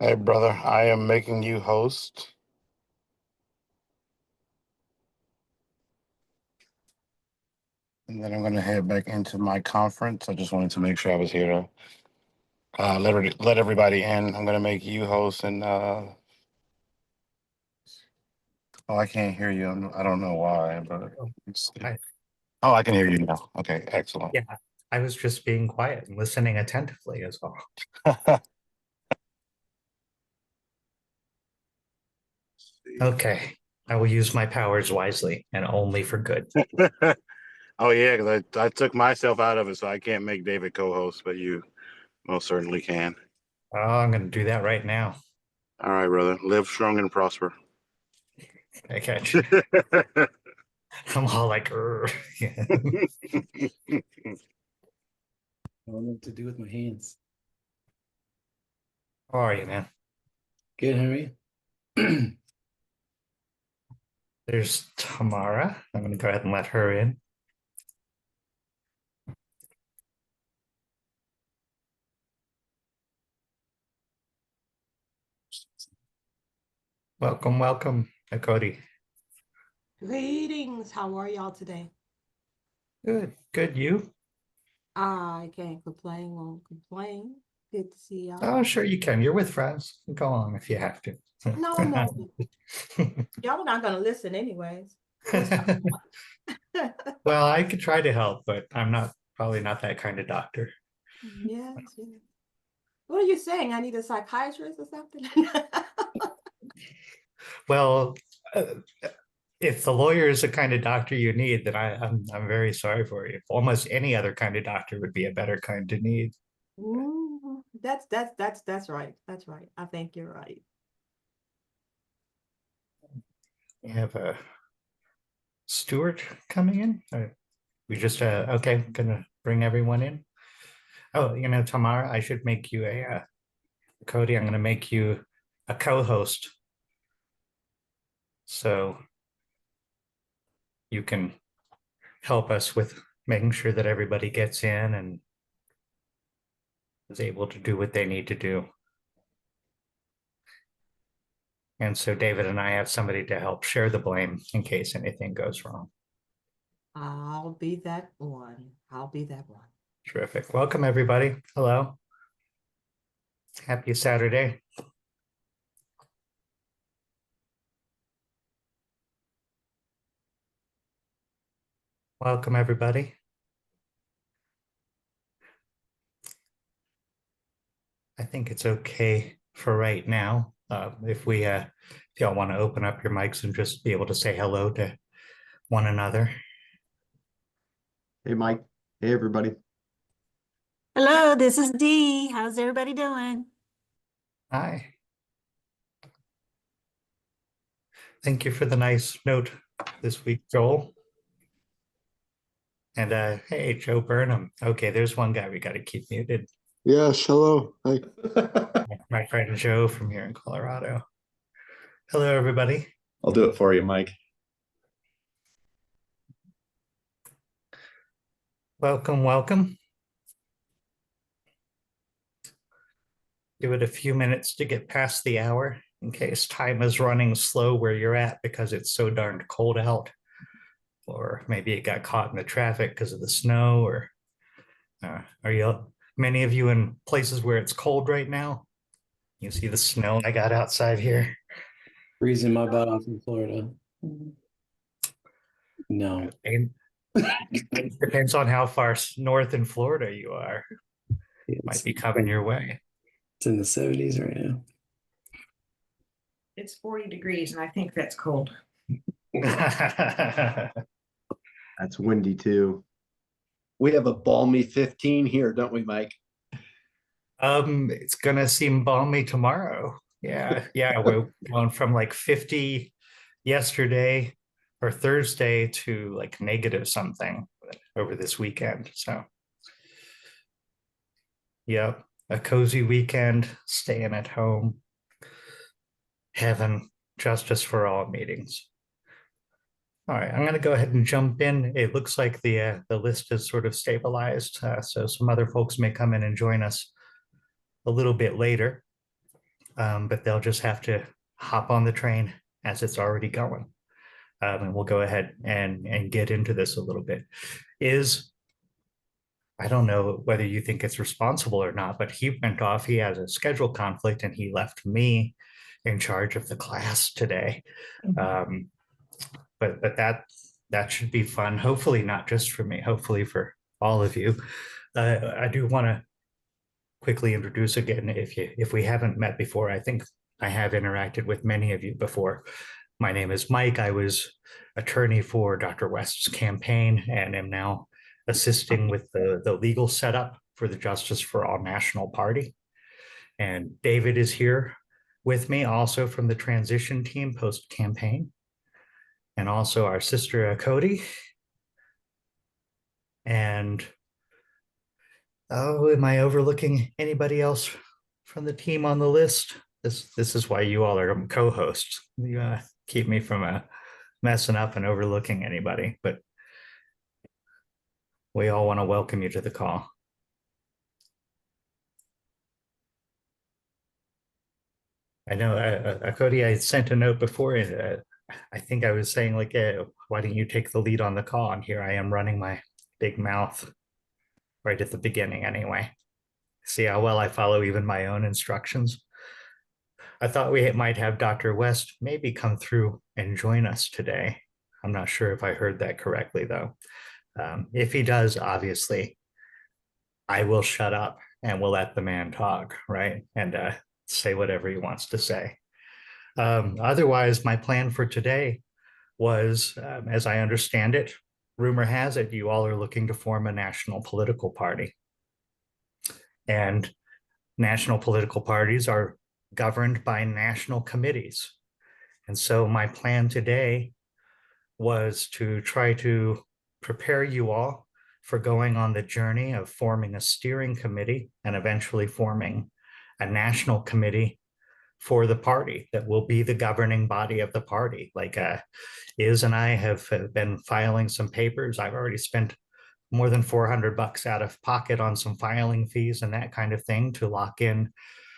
Hey, brother, I am making you host, and then I'm going to head back into my conference. I just wanted to make sure I was here to let everybody in. I'm going to make you host, and oh, I can't hear you. I don't know why, but Oh, I, oh, I can hear you now. Okay, excellent. yeah, I was just being quiet and listening attentively as well. Okay, I will use my powers wisely and only for good. Oh yeah, because I took myself out of it, so I can't make David co-host, but you most certainly can. Oh, I'm going to do that right now. All right, brother. Live strong and prosper. I catch. I'm all like, yeah. I don't know what to do with my hands. How are you, man? Good, how are you? There's Tamara. I'm going to go ahead and let her in. Welcome, welcome, Cody. Greetings. How are y'all today? Good, good. You? I can't complain, won't complain. Good to see y'all. Oh, sure you can. You're with friends. Go on if you have to. No, y'all not gonna listen anyways. What's up? Well, I could try to help, but I'm not probably not that kind of doctor. Yes, yes. What are you saying? I need a psychiatrist or something? Well, uh, if the lawyer is the kind of doctor you need, then I'm very sorry for you. Almost any other kind of doctor would be a better kind to need. That's right. That's right. I think you're right. We have a Stuart coming in. We just okay, gonna bring everyone in. Oh, Tamara, I should make you a Cody. I'm gonna make you a co-host, so you can help us with making sure that everybody gets in and is able to do what they need to do. And so David and I have somebody to help share the blame in case anything goes wrong. I'll be that one. I'll be that one. Terrific. Welcome, everybody. Hello. Happy Saturday. Welcome, everybody. I think it's okay for right now. If y'all want to open up your mics and just be able to say hello to one another. Hey, Mike. Hey, everybody. Hello, this is Dee. How's everybody doing? Hi. Thank you for the nice note this week, Joel. And hey, Joe Burnham. Okay, there's one guy we got to keep muted. Yes, hello. Hi. My friend Joe from here in Colorado. Hello, everybody. I'll do it for you, Mike. Welcome, welcome. Give it a few minutes to get past the hour in case time is running slow where you're at because it's so darned cold out. Or maybe it got caught in the traffic because of the snow, or are many of you in places where it's cold right now? You see the snow I got outside here? Freezing my butt off in Florida. No. It depends on how far north in Florida you are. It might be coming your way. It's in the 70s right now. It's 40 degrees, and I think that's cold. That's windy too. We have a balmy 15 here, don't we, Mike? It's gonna seem balmy tomorrow. Yeah, we're going from like 50 yesterday or Thursday to like negative something over this weekend. So, yep, a cozy weekend, staying at home, having justice for all meetings. All right, I'm going to go ahead and jump in. It looks like the list is sort of stabilized, so some other folks may come in and join us a little bit later. but they'll just have to hop on the train as it's already going. And we'll go ahead and get into this a little bit. I don't know whether you think it's responsible or not, but he went off. He has a schedule conflict and he left me in charge of the class today. But that should be fun. Hopefully not just for me, hopefully for all of you. I do want to quickly introduce again, if we haven't met before, I think I have interacted with many of you before. My name is Mike. I was attorney for Dr. West's campaign and am now assisting with the legal setup for the Justice for All National Party. And David is here with me also from the transition team post-campaign. And also our sister Cody. And am I overlooking anybody else from the team on the list? This is why you all are co-hosts. You keep me from messing up and overlooking anybody, but we all want to welcome you to the call. I know, Cody, I sent a note before. I think I was saying like, why don't you take the lead on the call? And here I am running my big mouth right at the beginning anyway. See how well I follow even my own instructions. I thought we might have Dr. West maybe come through and join us today. I'm not sure if I heard that correctly though. If he does, obviously, I will shut up and we'll let the man talk, right? And say whatever he wants to say. Otherwise, my plan for today was, as I understand it, rumor has it, you all are looking to form a national political party. And national political parties are governed by national committees. And so my plan today was to try to prepare you all for going on the journey of forming a steering committee and eventually forming a national committee for the party that will be the governing body of the party. Like Iz and I have been filing some papers. I've already spent more than $400 out of pocket on some filing fees and that kind of thing to lock in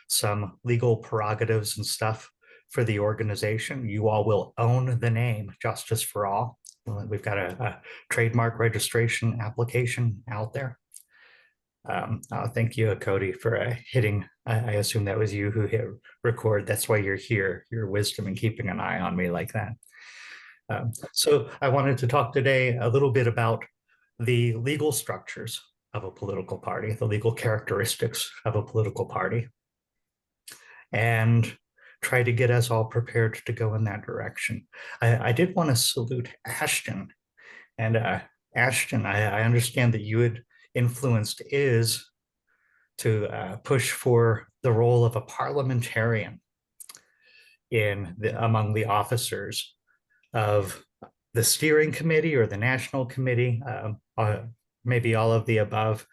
some legal prerogatives and stuff for the organization. You all will own the name Justice for All. We've got a trademark registration application out there. Thank you, Cody, for hitting. I assume that was you who hit record. That's why you're here, your wisdom and keeping an eye on me like that. So I wanted to talk today a little bit about the legal structures of a political party, the legal characteristics of a political party, and try to get us all prepared to go in that direction. I did want to salute Ashton. And Ashton, I understand that you had influenced Iz to push for the role of a parliamentarian among the officers of the steering committee or the national committee, maybe all of the above.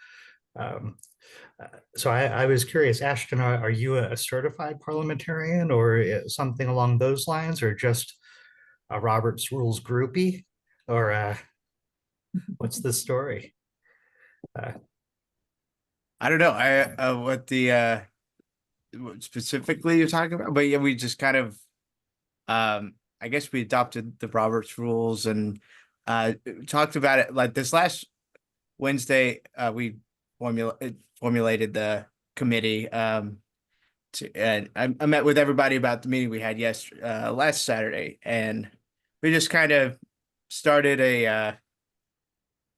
So I was curious, Ashton, are you a certified parliamentarian or something along those lines, or just a Robert's Rules groupie, or what's the story? I don't know. What the what specifically you're talking about, but yeah, we just kind of, I guess we adopted the Robert's Rules and talked about it like this last Wednesday. We formulated the committee. And I met with everybody about the meeting we had last Saturday, and we just kind of started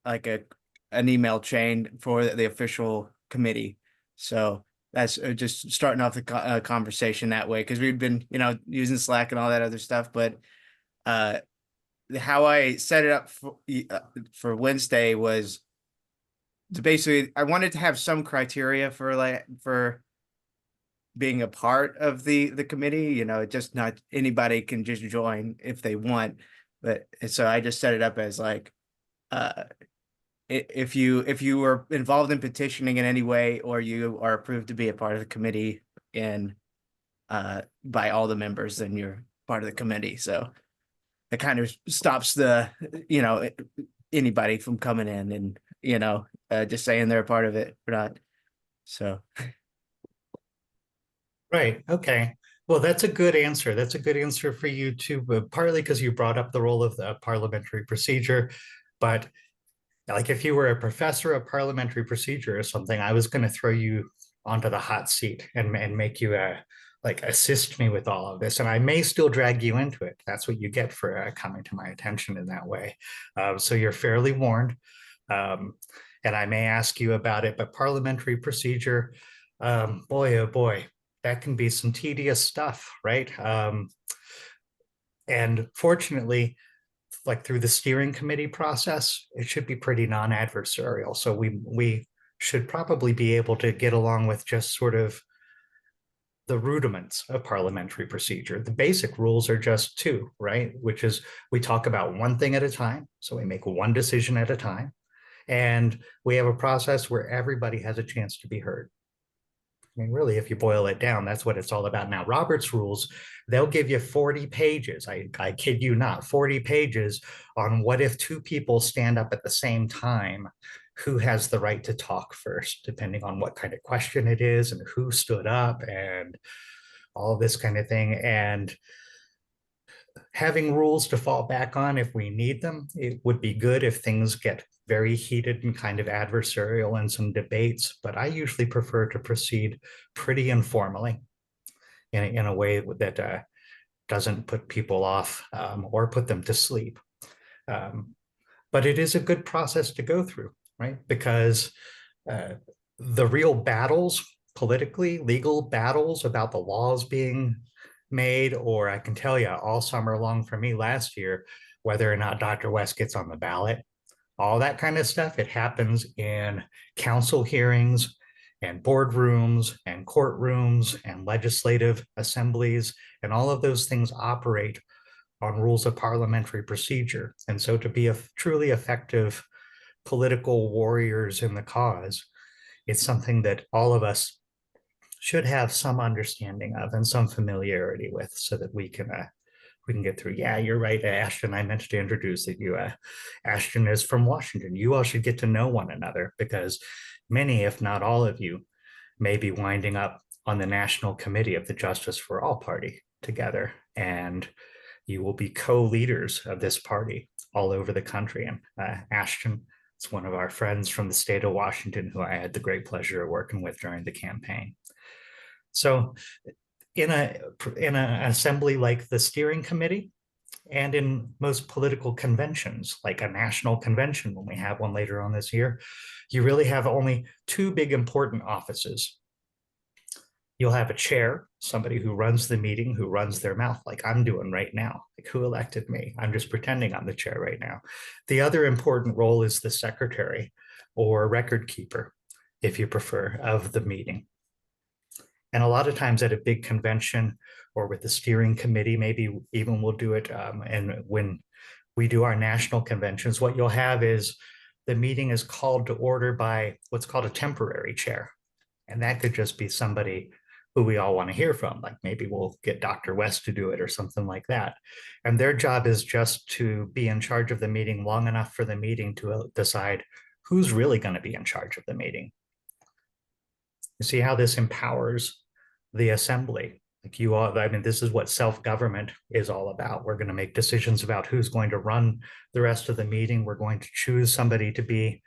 an email chain for the official committee. So that's just starting off the conversation that way, because we've been, using Slack and all that other stuff. But how I set it up for Wednesday was to basically, I wanted to have some criteria for being a part of the committee. Just not anybody can just join if they want. But so I just set it up as like, if you were involved in petitioning in any way, or you are approved to be a part of the committee and by all the members, then you're part of the committee. So it kind of stops anybody from coming in and just saying they're a part of it or not. So Right. Okay. Well, that's a good answer. That's a good answer for you too, but partly because you brought up the role of the parliamentary procedure. But like if you were a professor of parliamentary procedure or something, I was going to throw you onto the hot seat and make you like assist me with all of this. And I may still drag you into it. That's what you get for coming to my attention in that way. So you're fairly warned. Um, and I may ask you about it, but parliamentary procedure, boy, oh boy, that can be some tedious stuff, right? And fortunately, like through the steering committee process, it should be pretty non-adversarial. So we should probably be able to get along with just sort of the rudiments of parliamentary procedure. The basic rules are just two, right? Which is we talk about one thing at a time. So we make one decision at a time. And we have a process where everybody has a chance to be heard. I mean, really, if you boil it down, that's what it's all about. Now, Robert's rules, they'll give you 40 pages. I kid you not, 40 pages on what if two people stand up at the same time, who has the right to talk first, depending on what kind of question it is and who stood up and all this kind of thing. And having rules to fall back on if we need them, it would be good if things get very heated and kind of adversarial in some debates, but I usually prefer to proceed pretty informally in a way that doesn't put people off or put them to sleep. But it is a good process to go through, right? Because the real battles, politically, legal battles about the laws being made, or I can tell you all summer long for me last year, whether or not Dr. West gets on the ballot, all that kind of stuff, it happens in council hearings and boardrooms and courtrooms and legislative assemblies, and all of those things operate on rules of parliamentary procedure. And so to be a truly effective political warriors in the cause, it's something that all of us should have some understanding of and some familiarity with so that we can get through. Yeah, you're right, Ashton. I meant to introduce that you. Ashton is from Washington. You all should get to know one another because many, if not all of you, may be winding up on the National Committee of the Justice for All Party together. And you will be co-leaders of this party all over the country. And Ashton is one of our friends from the state of Washington who I had the great pleasure of working with during the campaign. So in an assembly like the steering committee and in most political conventions, like a national convention, when we have one later on this year, you really have only two big important offices. You'll have a chair, somebody who runs the meeting, who runs their mouth like I'm doing right now. Like, who elected me? I'm just pretending I'm the chair right now. The other important role is the secretary or record keeper, if you prefer, of the meeting. And a lot of times at a big convention or with the steering committee, maybe even we'll do it. And when we do our national conventions, what you'll have is the meeting is called to order by what's called a temporary chair. And that could just be somebody who we all want to hear from. Like maybe we'll get Dr. West to do it or something like that. And their job is just to be in charge of the meeting long enough for the meeting to decide who's really going to be in charge of the meeting. You see how this empowers the assembly. Like you all, I mean, this is what self-government is all about. We're going to make decisions about who's going to run the rest of the meeting. We're going to choose somebody to be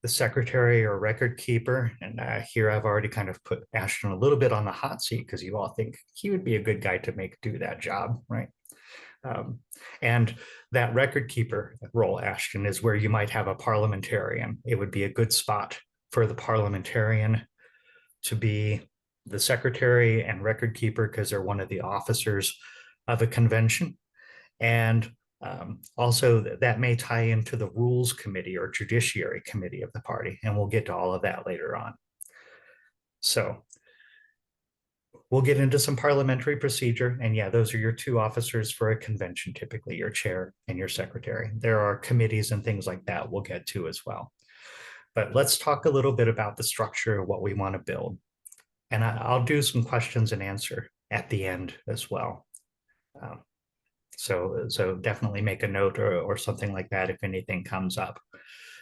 the secretary or record keeper. And here I've already kind of put Ashton a little bit on the hot seat because you all think he would be a good guy to do that job, right? And that record keeper role, Ashton, is where you might have a parliamentarian. It would be a good spot for the parliamentarian to be the secretary and record keeper because they're one of the officers of a convention. And also that may tie into the rules committee or judiciary committee of the party. And we'll get to all of that later on. So we'll get into some parliamentary procedure. And yeah, those are your two officers for a convention, typically your chair and your secretary. There are committees and things like that we'll get to as well. But let's talk a little bit about the structure of what we want to build. And I'll do some questions and answer at the end as well. So definitely make a note or something like that if anything comes up.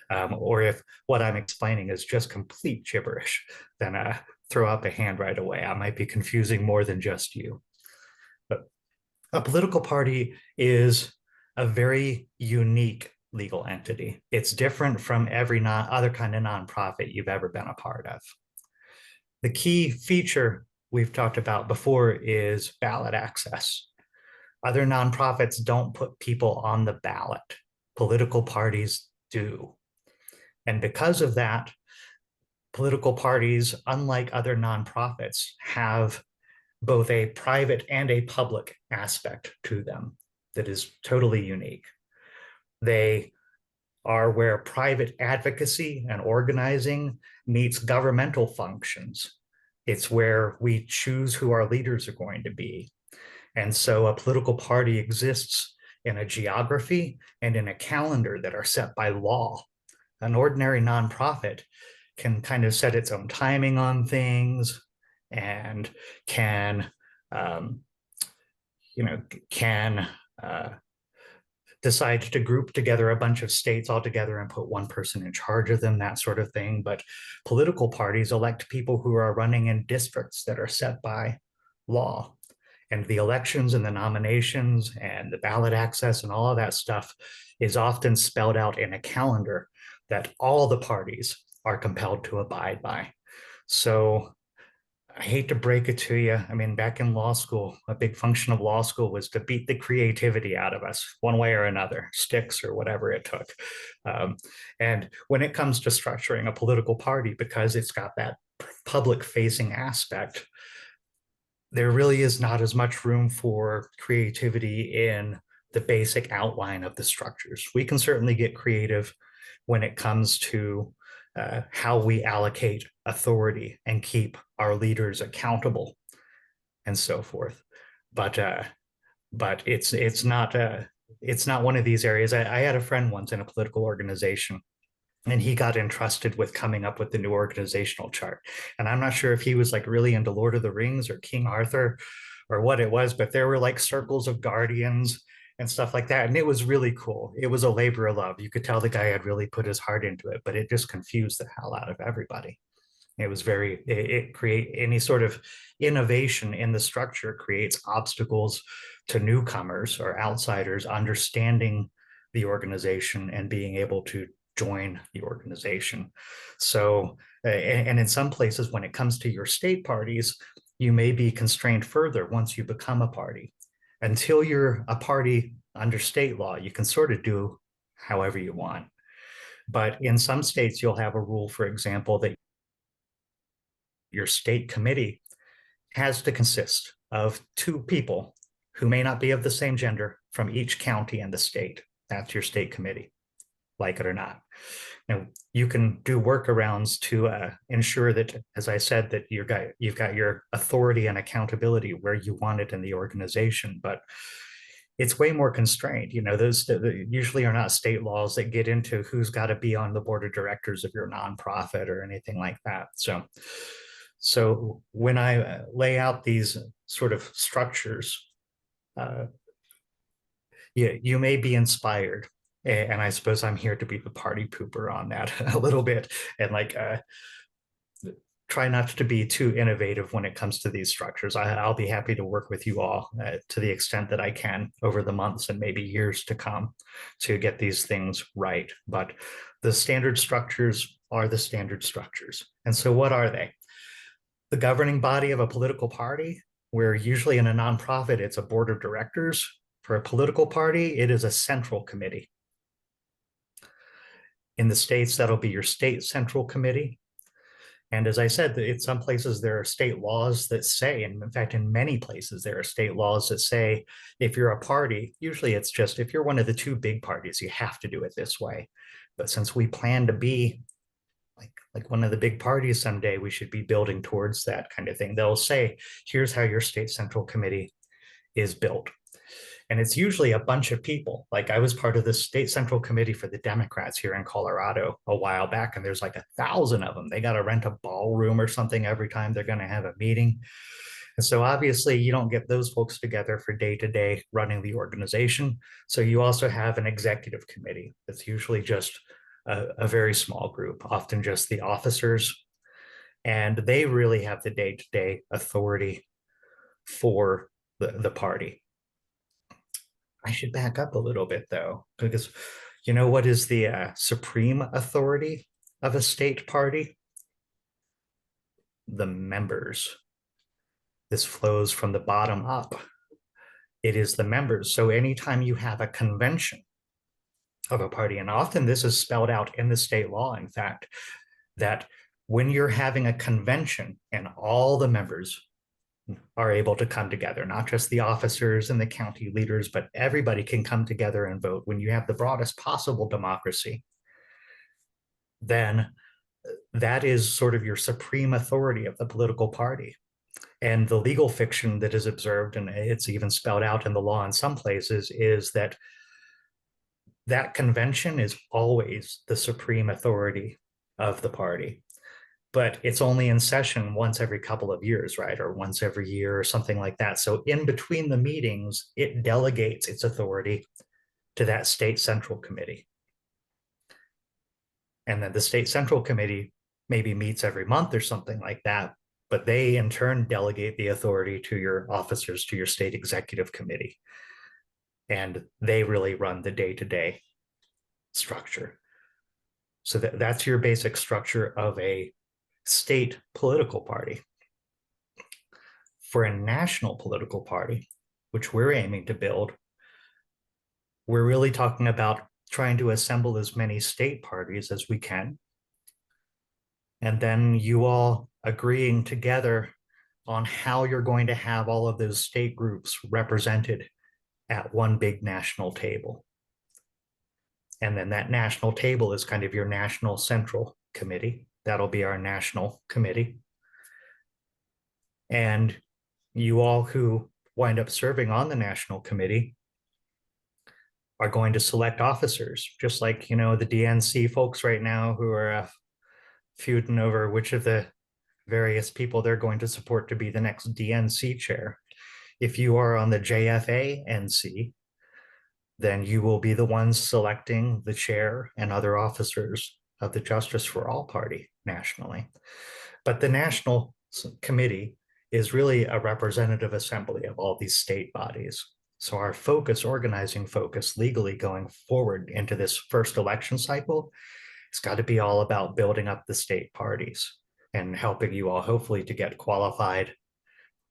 Or if what I'm explaining is just complete gibberish, then throw up a hand right away. I might be confusing more than just you. But a political party is a very unique legal entity. It's different from every other kind of nonprofit you've ever been a part of. The key feature we've talked about before is ballot access. Other nonprofits don't put people on the ballot. Political parties do. And because of that, political parties, unlike other nonprofits, have both a private and a public aspect to them that is totally unique. They are where private advocacy and organizing meets governmental functions. It's where we choose who our leaders are going to be. And so a political party exists in a geography and in a calendar that are set by law. An ordinary nonprofit can kind of set its own timing on things and can decide to group together a bunch of states all together and put one person in charge of them, that sort of thing. But political parties elect people who are running in districts that are set by law. And the elections and the nominations and the ballot access and all of that stuff is often spelled out in a calendar that all the parties are compelled to abide by. So I hate to break it to you. I mean, back in law school, a big function of law school was to beat the creativity out of us one way or another, sticks or whatever it took. And when it comes to structuring a political party, because it's got that public-facing aspect, there really is not as much room for creativity in the basic outline of the structures. We can certainly get creative when it comes to how we allocate authority and keep our leaders accountable and so forth. But it's not one of these areas. I had a friend once in a political organization, and he got entrusted with coming up with the new organizational chart. And I'm not sure if he was like really into Lord of the Rings or King Arthur or what it was, but there were like circles of guardians and stuff like that. And it was really cool. It was a labor of love. You could tell the guy had really put his heart into it, but it just confused the hell out of everybody. It was it create any sort of innovation in the structure creates obstacles to newcomers or outsiders understanding the organization and being able to join the organization. So, and in some places, when it comes to your state parties, you may be constrained further once you become a party. Until you're a party under state law, you can sort of do however you want. But in some states, you'll have a rule, for example, that your state committee has to consist of 2 people who may not be of the same gender from each county in the state. That's your state committee, like it or not. Now, you can do workarounds to ensure that, as I said, that you've got your authority and accountability where you want it in the organization, but it's way more constrained. You know, those usually are not state laws that get into who's got to be on the board of directors of your nonprofit or anything like that. So when I lay out these sort of structures, you may be inspired. And I suppose I'm here to be the party pooper on that a little bit and like try not to be too innovative when it comes to these structures. I'll be happy to work with you all to the extent that I can over the months and maybe years to come to get these things right. But the standard structures are the standard structures. And so what are they? The governing body of a political party, where usually in a nonprofit, it's a board of directors. For a political party, it is a central committee. In the states, that'll be your state central committee. And as I said, in some places there are state laws that say, and in fact, in many places, there are state laws that say, if you're a party, usually it's just, if you're one of the 2 big parties, you have to do it this way. But since we plan to be like one of the big parties someday, we should be building towards that kind of thing. They'll say, here's how your state central committee is built. And it's usually a bunch of people. Like I was part of the state central committee for the Democrats here in Colorado a while back, and there's like 1,000 of them. They got to rent a ballroom or something every time they're going to have a meeting. And so obviously you don't get those folks together for day-to-day running the organization. So you also have an executive committee that's usually just a very small group, often just the officers, and they really have the day-to-day authority for the party. I should back up a little bit though, because you know what is the supreme authority of a state party? The members. This flows from the bottom up. It is the members. So anytime you have a convention of a party, and often this is spelled out in the state law, in fact, that when you're having a convention and all the members are able to come together, not just the officers and the county leaders, but everybody can come together and vote. When you have the broadest possible democracy, then that is sort of your supreme authority of the political party. And the legal fiction that is observed, and it's even spelled out in the law in some places, is that that convention is always the supreme authority of the party. But it's only in session once every couple of years, right? Or once every year or something like that. So in between the meetings, it delegates its authority to that state central committee. And then the state central committee maybe meets every month or something like that, but they in turn delegate the authority to your officers, to your state executive committee. And they really run the day-to-day structure. So that's your basic structure of a state political party. For a national political party, which we're aiming to build, we're really talking about trying to assemble as many state parties as we can. And then you all agreeing together on how you're going to have all of those state groups represented at one big national table. And then that national table is kind of your national central committee. That'll be our national committee. And you all who wind up serving on the national committee are going to select officers, just like, you know, the DNC folks right now who are feuding over which of the various people they're going to support to be the next DNC chair. If you are on the JFA-NC, then you will be the ones selecting the chair and other officers of the Justice for All Party nationally. But the National Committee is really a representative assembly of all these state bodies. So our focus, organizing focus legally going forward into this first election cycle, it's got to be all about building up the state parties and helping you all hopefully to get qualified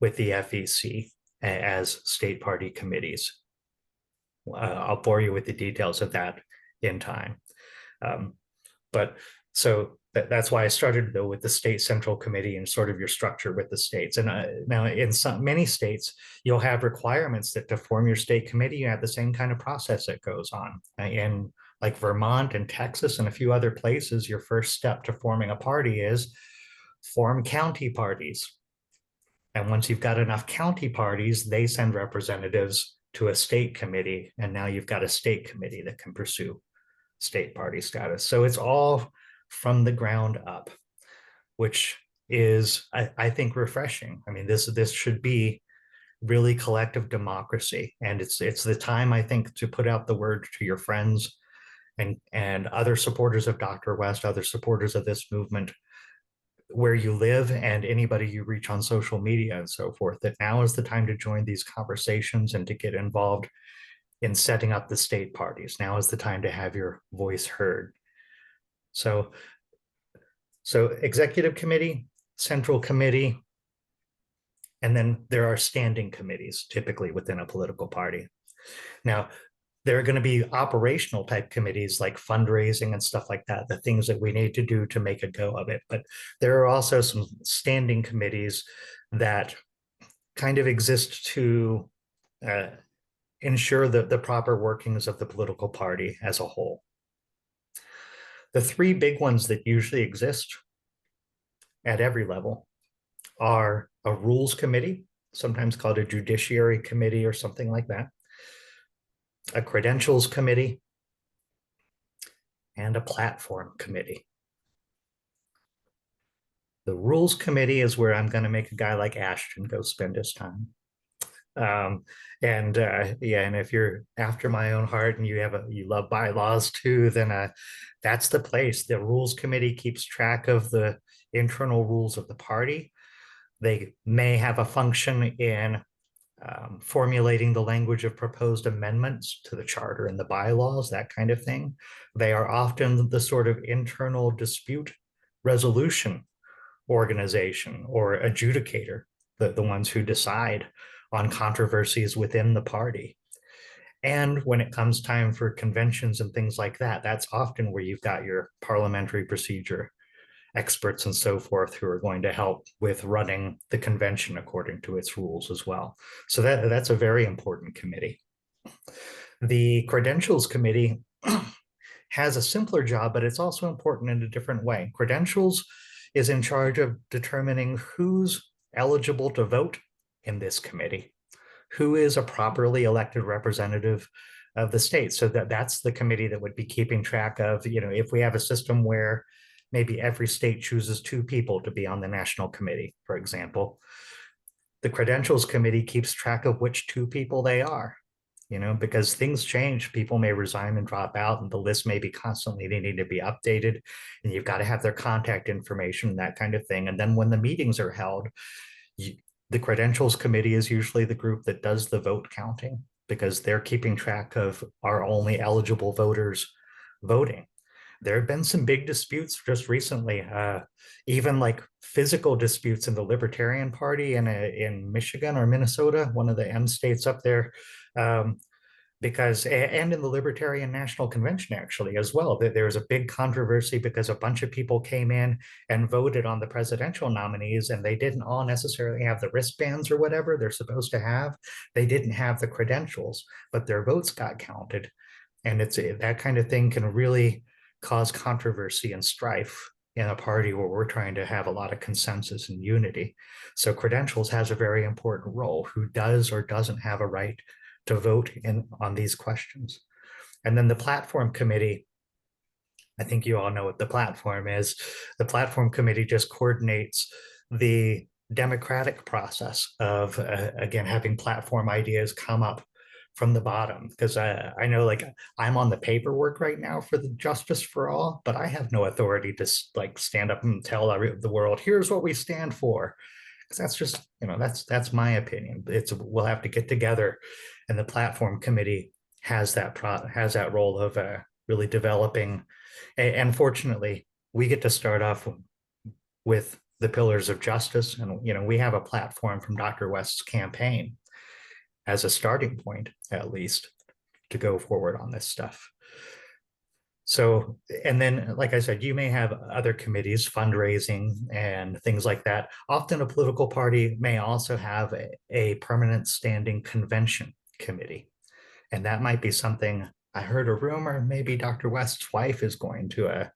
with the FEC as state party committees. I'll bore you with the details of that in time. But so that's why I started though with the state central committee and sort of your structure with the states. And now in many states, you'll have requirements that to form your state committee, you have the same kind of process that goes on. In like Vermont and Texas and a few other places, your first step to forming a party is form county parties. And once you've got enough county parties, they send representatives to a state committee. And now you've got a state committee that can pursue state party status. So it's all from the ground up, which is, I think, refreshing. I mean, this should be really collective democracy. And it's the time, I think, to put out the word to your friends and other supporters of Dr. West, other supporters of this movement, where you live and anybody you reach on social media and so forth, that now is the time to join these conversations and to get involved in setting up the state parties. Now is the time to have your voice heard. So executive committee, central committee, and then there are standing committees typically within a political party. Now, there are going to be operational type committees like fundraising and stuff like that, the things that we need to do to make a go of it. But there are also some standing committees that kind of exist to ensure the proper workings of the political party as a whole. The three big ones that usually exist at every level are a rules committee, sometimes called a judiciary committee or something like that, a credentials committee, and a platform committee. The rules committee is where I'm going to make a guy like Ashton go spend his time. Yeah, and if you're after my own heart and you love bylaws too, then that's the place. The rules committee keeps track of the internal rules of the party. They may have a function in formulating the language of proposed amendments to the charter and the bylaws, that kind of thing. They are often the sort of internal dispute resolution organization or adjudicator, the ones who decide on controversies within the party. And when it comes time for conventions and things like that, that's often where you've got your parliamentary procedure experts and so forth who are going to help with running the convention according to its rules as well. So that's a very important committee. The credentials committee has a simpler job, but it's also important in a different way. Credentials is in charge of determining who's eligible to vote in this committee, who is a properly elected representative of the state. So that's the committee that would be keeping track of, if we have a system where maybe every state chooses 2 people to be on the national committee, for example, the credentials committee keeps track of which 2 people they are, because things change. People may resign and drop out, and the list may be constantly needing to be updated, and you've got to have their contact information, that kind of thing. And then when the meetings are held, the credentials committee is usually the group that does the vote counting, because they're keeping track of our only eligible voters voting. There have been some big disputes just recently, even like physical disputes in the Libertarian Party in Michigan or Minnesota, one of the M states up there, and in the Libertarian National Convention actually as well. There was a big controversy because a bunch of people came in and voted on the presidential nominees, and they didn't all necessarily have the wristbands or whatever they're supposed to have. They didn't have the credentials, but their votes got counted. And that kind of thing can really cause controversy and strife in a party where we're trying to have a lot of consensus and unity. So credentials has a very important role. Who does or doesn't have a right to vote on these questions? And then the platform committee, I think you all know what the platform is. The platform committee just coordinates the democratic process of, again, having platform ideas come up from the bottom, because I know, like, I'm on the paperwork right now for the Justice for All, but I have no authority to stand up and tell the world, here's what we stand for, because that's just, that's my opinion. We'll have to get together, and the platform committee has that role of really developing. And fortunately, we get to start off with the pillars of justice, and we have a platform from Dr. West's campaign as a starting point, at least, to go forward on this stuff. So, and then, like I said, you may have other committees, fundraising and things like that. Often a political party may also have a permanent standing convention committee. And that might be something, I heard a rumor, maybe Dr. West's wife is going to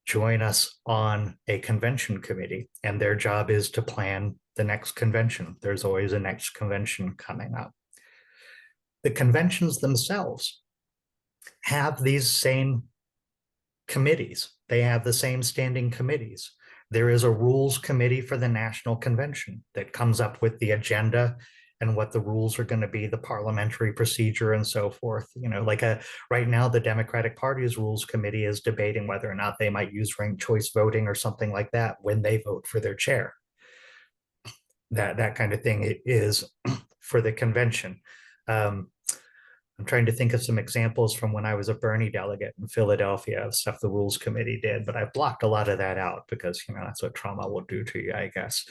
join us on a convention committee, and their job is to plan the next convention. There's always a next convention coming up. The conventions themselves have these same committees. They have the same standing committees. There is a rules committee for the national convention that comes up with the agenda and what the rules are going to be, the parliamentary procedure and so forth. Right now, the Democratic Party's rules committee is debating whether or not they might use ranked choice voting or something like that when they vote for their chair. That kind of thing is for the convention. I'm trying to think of some examples from when I was a Bernie delegate in Philadelphia of stuff the rules committee did, but I blocked a lot of that out because, that's what trauma will do to you, I guess.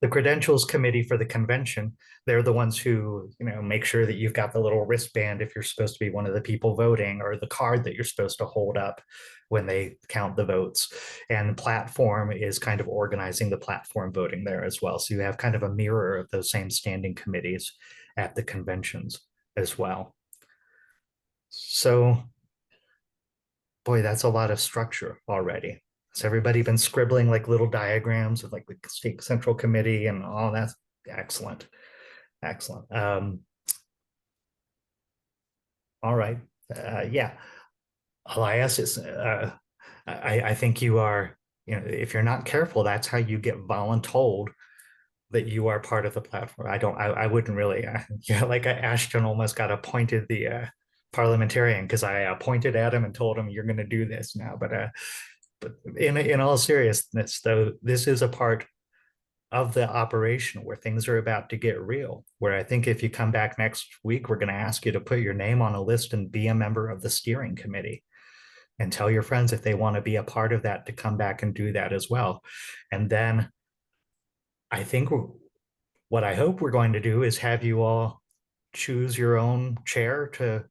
The credentials committee for the convention, they're the ones who, make sure that you've got the little wristband if you're supposed to be one of the people voting, or the card that you're supposed to hold up when they count the votes. And platform is kind of organizing the platform voting there as well. So you have kind of a mirror of those same standing committees at the conventions as well. So, boy, that's a lot of structure already. Has everybody been scribbling like little diagrams of like the state central committee and all that? Excellent. Excellent. All right. Yeah. Elias is, I think you are, if you're not careful, that's how you get voluntold that you are part of the platform. I wouldn't really, yeah, like Ashton almost got appointed the parliamentarian because I pointed at him and told him you're going to do this now. But in all seriousness, though, this is a part of the operation where things are about to get real. Where I think if you come back next week, we're going to ask you to put your name on a list and be a member of the steering committee. And tell your friends if they want to be a part of that to come back and do that as well. And then I think what I hope we're going to do is have you all choose your own chair to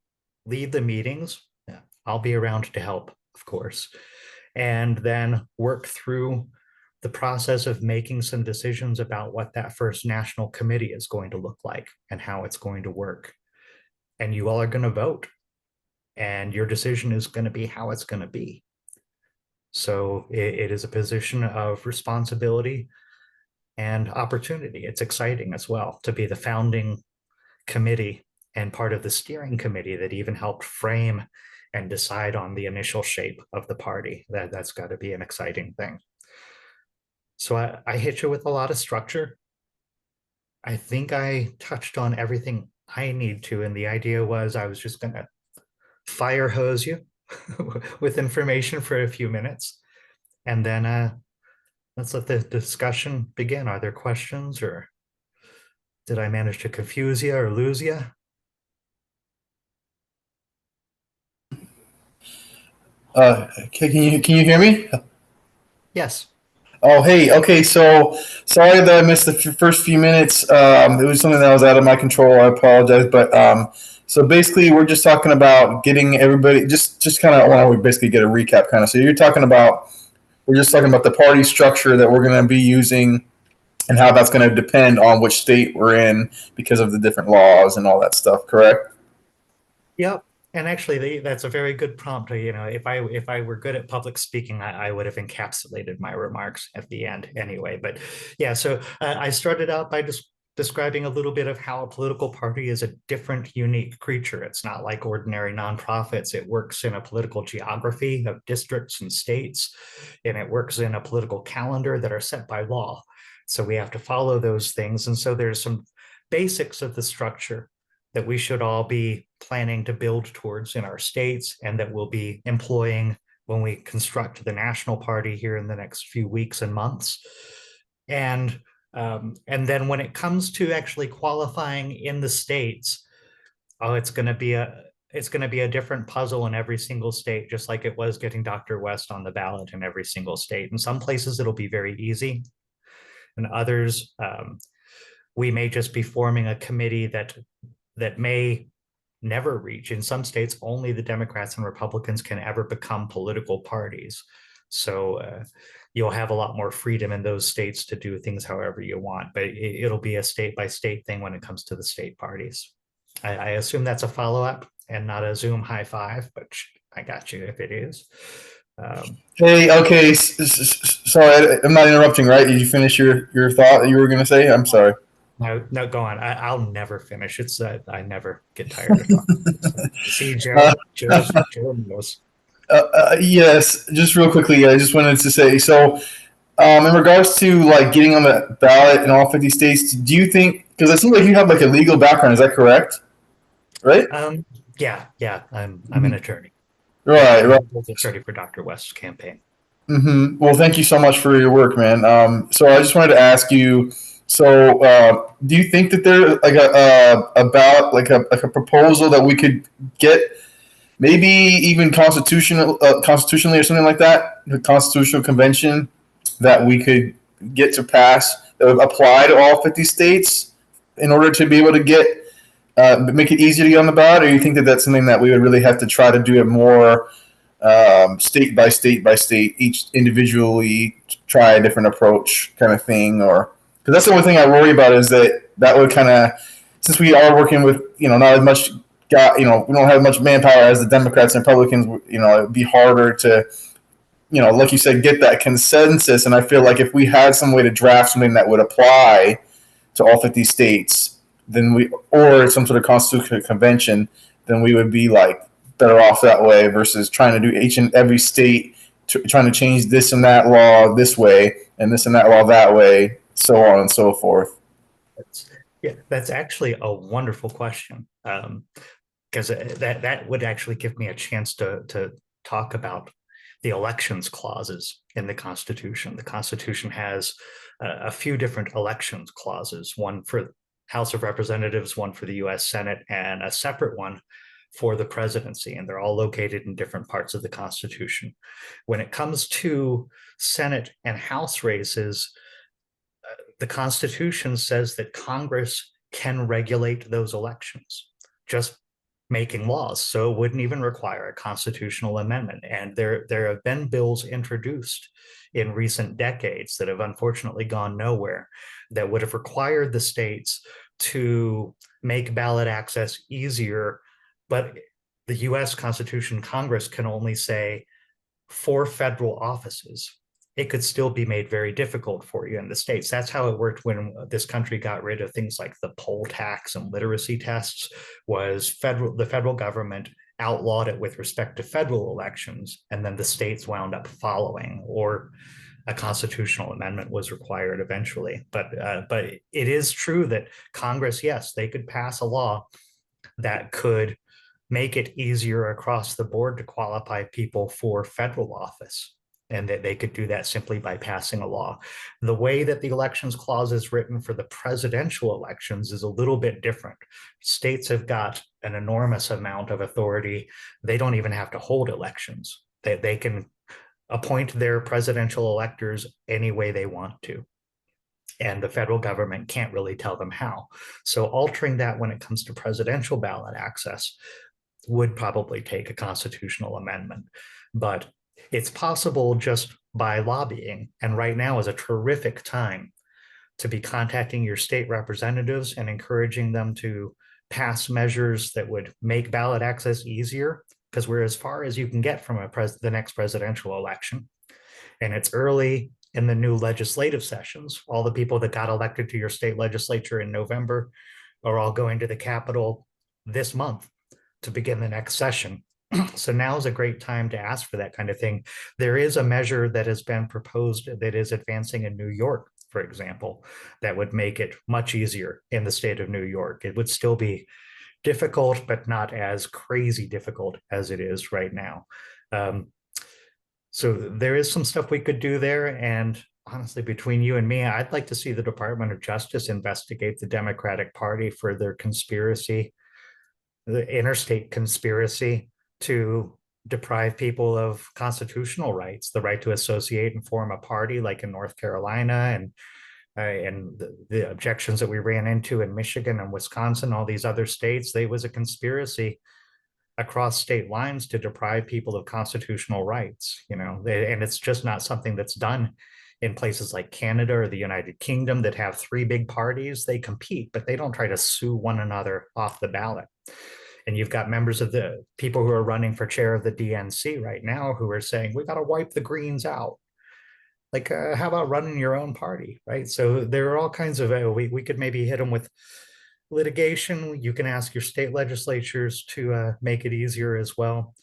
lead the meetings. Yeah, I'll be around to help, of course. And then work through the process of making some decisions about what that first national committee is going to look like and how it's going to work. And you all are going to vote. And your decision is going to be how it's going to be. So it is a position of responsibility and opportunity. It's exciting as well to be the founding committee and part of the steering committee that even helped frame and decide on the initial shape of the party. That's got to be an exciting thing. So I hit you with a lot of structure. I think I touched on everything I need to, and the idea was I was just going to fire hose you with information for a few minutes, and then let's let the discussion begin. Are there questions, or did I manage to confuse you or lose you? Can you hear me? Yes. Oh, hey. Okay, so sorry that I missed the first few minutes. It was something that was out of my control. I apologize, but so basically, we're just talking about getting everybody just kind of want to basically get a recap, kind of. So we're just talking about the party structure that we're going to be using, and how that's going to depend on which state we're in because of the different laws and all that stuff. Correct? Yep. And actually, that's a very good prompt. You know, if I were good at public speaking, I would have encapsulated my remarks at the end anyway. But yeah, so I started out by just describing a little bit of how a political party is a different, unique creature. It's not like ordinary nonprofits. It works in a political geography of districts and states, and it works in a political calendar that are set by law. So we have to follow those things. And so there's some basics of the structure that we should all be planning to build towards in our states, and that we'll be employing when we construct the national party here in the next few weeks and months. And then when it comes to actually qualifying in the states, it's going to be a different puzzle in every single state, just like it was getting Dr. West on the ballot in every single state. In some places, it'll be very easy. In others, we may just be forming a committee that may never reach. In some states, only the Democrats and Republicans can ever become political parties. So you'll have a lot more freedom in those states to do things however you want, but it'll be a state by state thing when it comes to the state parties. I assume that's a follow-up and not a Zoom high five, but I got you if it is. Hey, okay. Sorry, I'm not interrupting, right? Did you finish your thought that you were going to say? I'm sorry. No, go on. I'll never finish. It's I never get tired of talking. See, Joe knows. Yes, just real quickly, I just wanted to say, so in regards to like getting on the ballot in all 50 states, do you think, because it seems like you have like a legal background, is that correct? Right? Yeah. I'm an attorney. Right. Attorney for Dr. West's campaign. Mm-hmm. Well, thank you so much for your work, man. So I just wanted to ask you, so do you think that there's like a ballot, like a proposal that we could get, maybe even constitutionally or something like that, the constitutional convention that we could get to pass that would apply to all 50 states in order to be able to get make it easier to get on the ballot? Or you think that that's something that we would really have to try to do it more state by state, each individually try a different approach kind of thing? Or because that's the only thing I worry about, is that would kind of, since we are working with, not as much we don't have much manpower as the Democrats and Republicans, it'd be harder to, like you said, get that consensus. And I feel like if we had some way to draft something that would apply to all 50 states, or some sort of constitutional convention, then we would be like better off that way versus trying to do each and every state trying to change this and that law this way and this and that law that way so on and so forth? That's actually a wonderful question. Because that would actually give me a chance to talk about the elections clauses in the Constitution. The Constitution has a few different elections clauses, one for House of Representatives, one for the US Senate, and a separate one for the presidency, and they're all located in different parts of the Constitution. When it comes to Senate and House races, the Constitution says that Congress can regulate those elections, just making laws. So it wouldn't even require a constitutional amendment. And there have been bills introduced in recent decades that have unfortunately gone nowhere that would have required the states to make ballot access easier. But the US Constitution, Congress can only say for federal offices. It could still be made very difficult for you in the states. That's how it worked when this country got rid of things like the poll tax and literacy tests. Was the federal government outlawed it with respect to federal elections, and then the states wound up following, or a constitutional amendment was required eventually. But it is true that Congress, yes, they could pass a law that could make it easier across the board to qualify people for federal office. And that they could do that simply by passing a law. The way that the elections clause is written for the presidential elections is a little bit different. States have got an enormous amount of authority. They don't even have to hold elections. They can appoint their presidential electors any way they want to. And the federal government can't really tell them how. So altering that when it comes to presidential ballot access would probably take a constitutional amendment. But it's possible just by lobbying. And right now is a terrific time to be contacting your state representatives and encouraging them to pass measures that would make ballot access easier, because we're as far as you can get from the next presidential election. And it's early in the new legislative sessions. All the people that got elected to your state legislature in November are all going to the Capitol this month to begin the next session. So now is a great time to ask for that kind of thing. There is a measure that has been proposed that is advancing in New York, for example, that would make it much easier in the state of New York. It would still be difficult, but not as crazy difficult as it is right now. So there is some stuff we could do there. And honestly, between you and me, I'd like to see the Department of Justice investigate the Democratic Party for their conspiracy, the interstate conspiracy to deprive people of constitutional rights, the right to associate and form a party, like in North Carolina, and the objections that we ran into in Michigan and Wisconsin, all these other states. There was a conspiracy across state lines to deprive people of constitutional rights, and it's just not something that's done in places like Canada or the United Kingdom that have three big parties. They compete, but they don't try to sue one another off the ballot. And you've got members of the people who are running for chair of the DNC right now who are saying, we got to wipe the Greens out. Like, how about running your own party, right? So there are all kinds of, we could maybe hit them with litigation. You can ask your state legislatures to make it easier as well.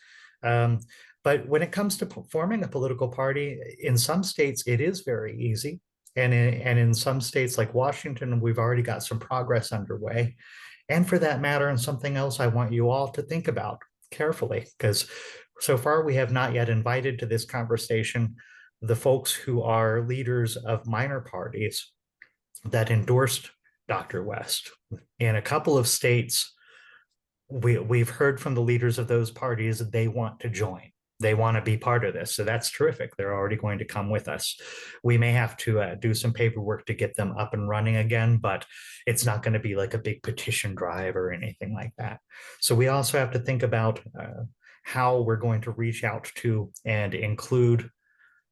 But when it comes to forming a political party, in some states, it is very easy. And in some states like Washington, we've already got some progress underway. And for that matter, and something else I want you all to think about carefully, because so far we have not yet invited to this conversation the folks who are leaders of minor parties that endorsed Dr. West. In a couple of states, we've heard from the leaders of those parties that they want to join. They want to be part of this. So that's terrific. They're already going to come with us. We may have to do some paperwork to get them up and running again, but it's not going to be like a big petition drive or anything like that. So we also have to think about how we're going to reach out to and include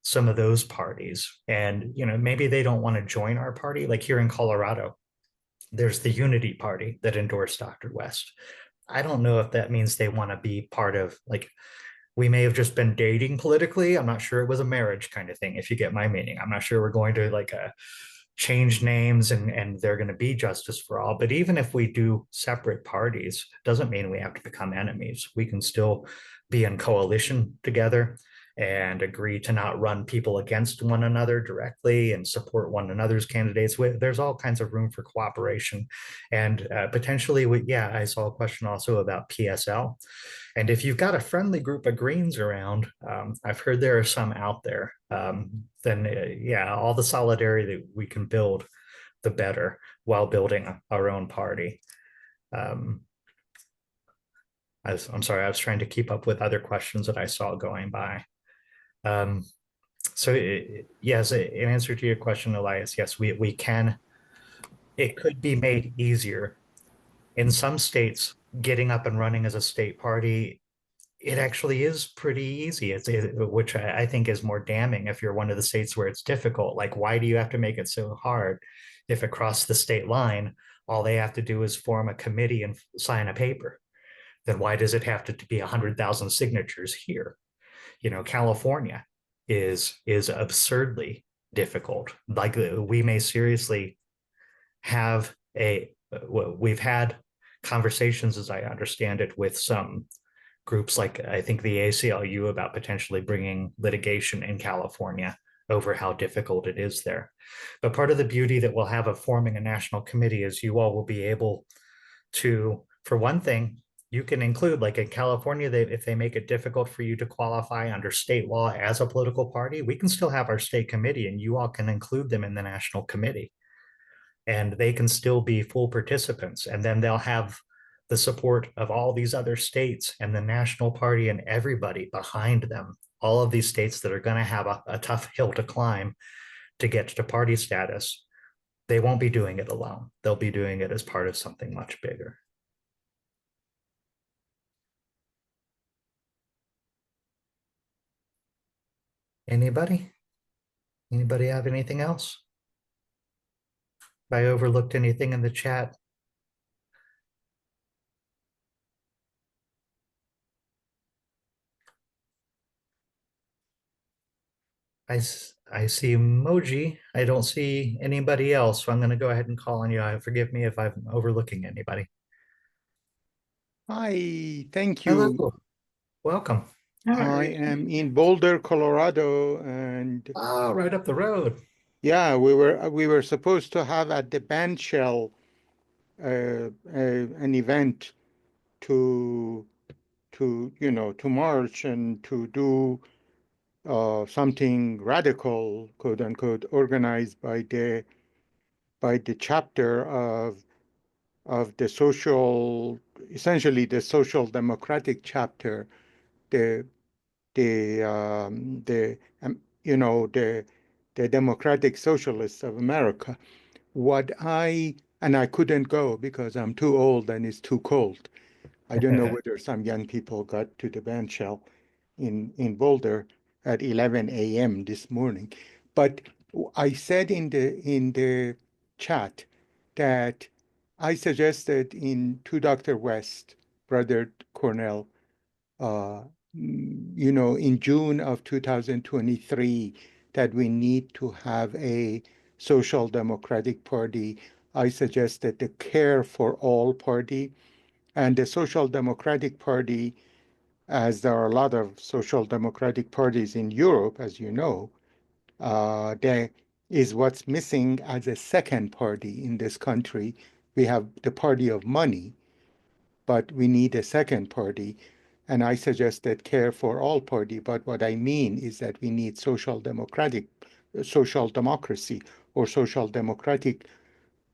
some of those parties. And, maybe they don't want to join our party. Like here in Colorado, there's the Unity Party that endorsed Dr. West. I don't know if that means they want to be part of, like, we may have just been dating politically. I'm not sure it was a marriage kind of thing, if you get my meaning. I'm not sure we're going to change names and they're going to be Justice for All. But even if we do separate parties, doesn't mean we have to become enemies. We can still be in coalition together and agree to not run people against one another directly and support one another's candidates. There's all kinds of room for cooperation. And potentially, I saw a question also about PSL. And if you've got a friendly group of Greens around, I've heard there are some out there, then all the solidarity that we can build, the better, while building our own party. I'm sorry, I was trying to keep up with other questions that I saw going by. Yes, in answer to your question, Elias, yes, we can. It could be made easier. In some states, getting up and running as a state party, it actually is pretty easy. Which I think is more damning if you're one of the states where it's difficult. Like, why do you have to make it so hard if across the state line, all they have to do is form a committee and sign a paper? Then why does it have to be 100,000 signatures here? California is absurdly difficult. Like, we may seriously have we've had conversations, as I understand it, with some groups like I think the ACLU about potentially bringing litigation in California over how difficult it is there. But part of the beauty that we'll have of forming a national committee is you all will be able to, for one thing, you can include, like in California, if they make it difficult for you to qualify under state law as a political party, we can still have our state committee and you all can include them in the national committee. And they can still be full participants. And then they'll have the support of all these other states and the national party and everybody behind them. All of these states that are going to have a tough hill to climb to get to party status, they won't be doing it alone. They'll be doing it as part of something much bigger. Anybody? Anybody have anything else? If I overlooked anything in the chat, I see emoji. I don't see anybody else, so I'm going to go ahead and call on you. Forgive me if I'm overlooking anybody. Hi, thank you. Hello. Welcome. I am in Boulder, Colorado, and right up the road. Yeah, we were supposed to have at the bandshell an event to march and to do something radical, quote unquote, organized by the chapter of the essentially the social democratic chapter, the Democratic Socialists of America. And I couldn't go because I'm too old and it's too cold. I don't know whether some young people got to the bandshell in Boulder at 11 a.m. this morning. But I said in the chat that I suggested to Dr. West, Brother Cornell, in June of 2023, that we need to have a social democratic party. I suggested the Care for All party. And the Social Democratic Party, as there are a lot of social democratic parties in Europe, as you know, there is what's missing as a second party in this country. We have the party of money, but we need a second party. And I suggested Care for All party, but what I mean is that we need social democracy or social democratic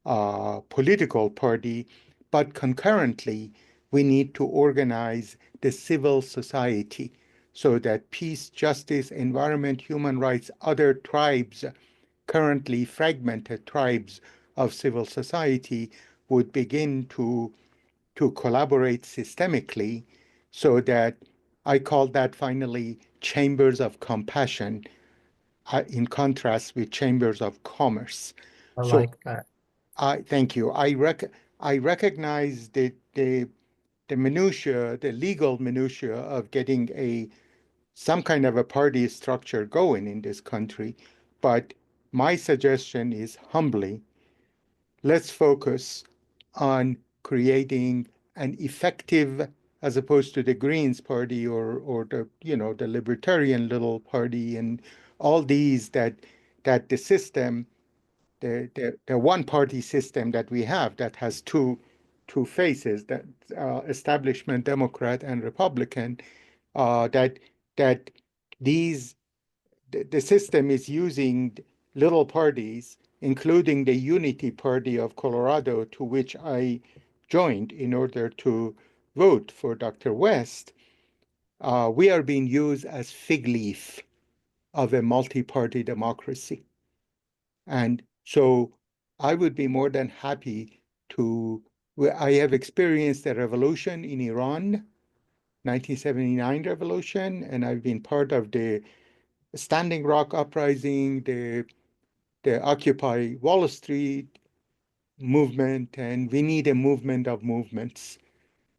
political party, but concurrently, we need to organize the civil society so that peace, justice, environment, human rights, other tribes, currently fragmented tribes of civil society would begin to collaborate systemically, so that I call that finally chambers of compassion, in contrast with chambers of commerce. I like that. Thank you. I recognize the minutiae, the legal minutiae of getting some kind of a party structure going in this country, but my suggestion is humbly, let's focus on creating an effective as opposed to the Greens Party or the, the Libertarian little party and all these that the system, the one party system that we have that has two faces, that establishment Democrat and Republican, that the system is using little parties, including the Unity Party of Colorado, to which I joined in order to vote for Dr. West. We are being used as fig leaf of a multi-party democracy. And so I would be more than happy to, I have experienced the revolution in Iran, 1979 revolution, and I've been part of the Standing Rock uprising, the Occupy Wall Street movement, and we need a movement of movements.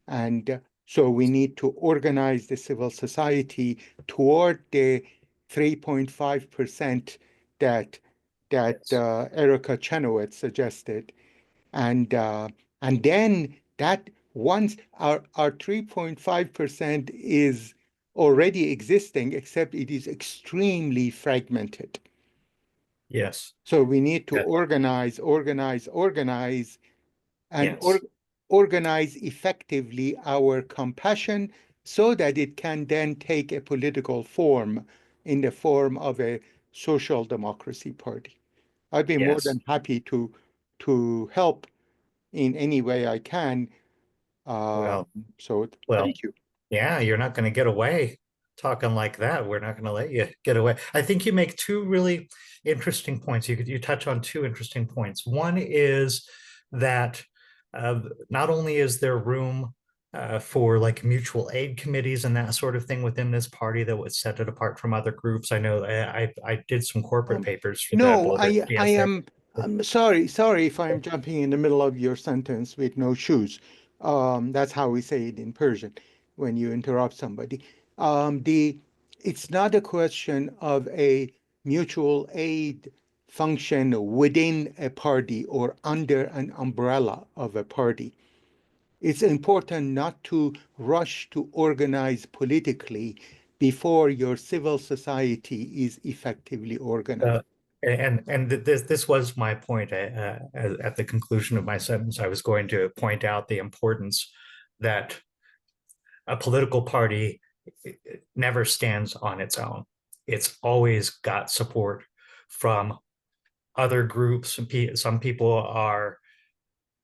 And so we need to organize the civil society toward the 3.5% that Erica Chenoweth suggested. And then that once our 3.5% is already existing, except it is extremely fragmented. Yes. So we need to Yeah. organize, and Yes. organize effectively our compassion so that it can then take a political form in the form of a social democracy party. I'd be more Yes. than happy to help in any way I can. Well, So well, thank you. yeah, you're not going to get away talking like that. We're not going to let you get away. I think you make two really interesting points. You touch on two interesting points. One is that not only is there room for like mutual aid committees and that sort of thing within this party that would set it apart from other groups. I know I did some corporate papers for No, the I'm sorry if I'm jumping in the middle of your sentence with no shoes. That's how we say it in Persian when you interrupt somebody. It's not a question of a mutual aid function within a party or under an umbrella of a party. It's important not to rush to organize politically before your civil society is effectively organized. And this was my point at the conclusion of my sentence. I was going to point out the importance that a political party never stands on its own. It's always got support from other groups. Some people are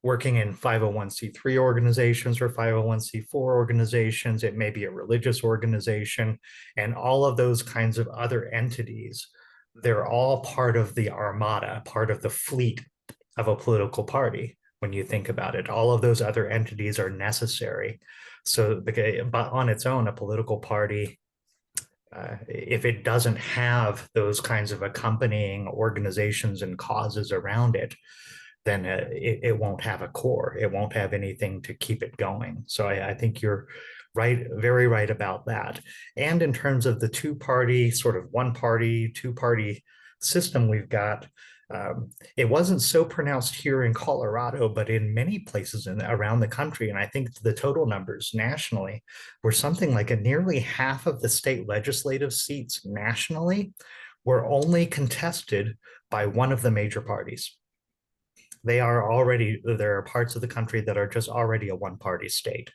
working in 501c3 organizations or 501c4 organizations. It may be a religious organization, and all of those kinds of other entities. They're all part of the armada, part of the fleet of a political party. When you think about it, all of those other entities are necessary. So, but on its own, a political party, if it doesn't have those kinds of accompanying organizations and causes around it, then it won't have a core. It won't have anything to keep it going. So I think you're right, very right about that. And in terms of the two-party, sort of one-party, two-party system we've got, it wasn't so pronounced here in Colorado, but in many places around the country. And I think the total numbers nationally were something like nearly half of the state legislative seats nationally were only contested by one of the major parties. There are parts of the country that are just already a one-party state,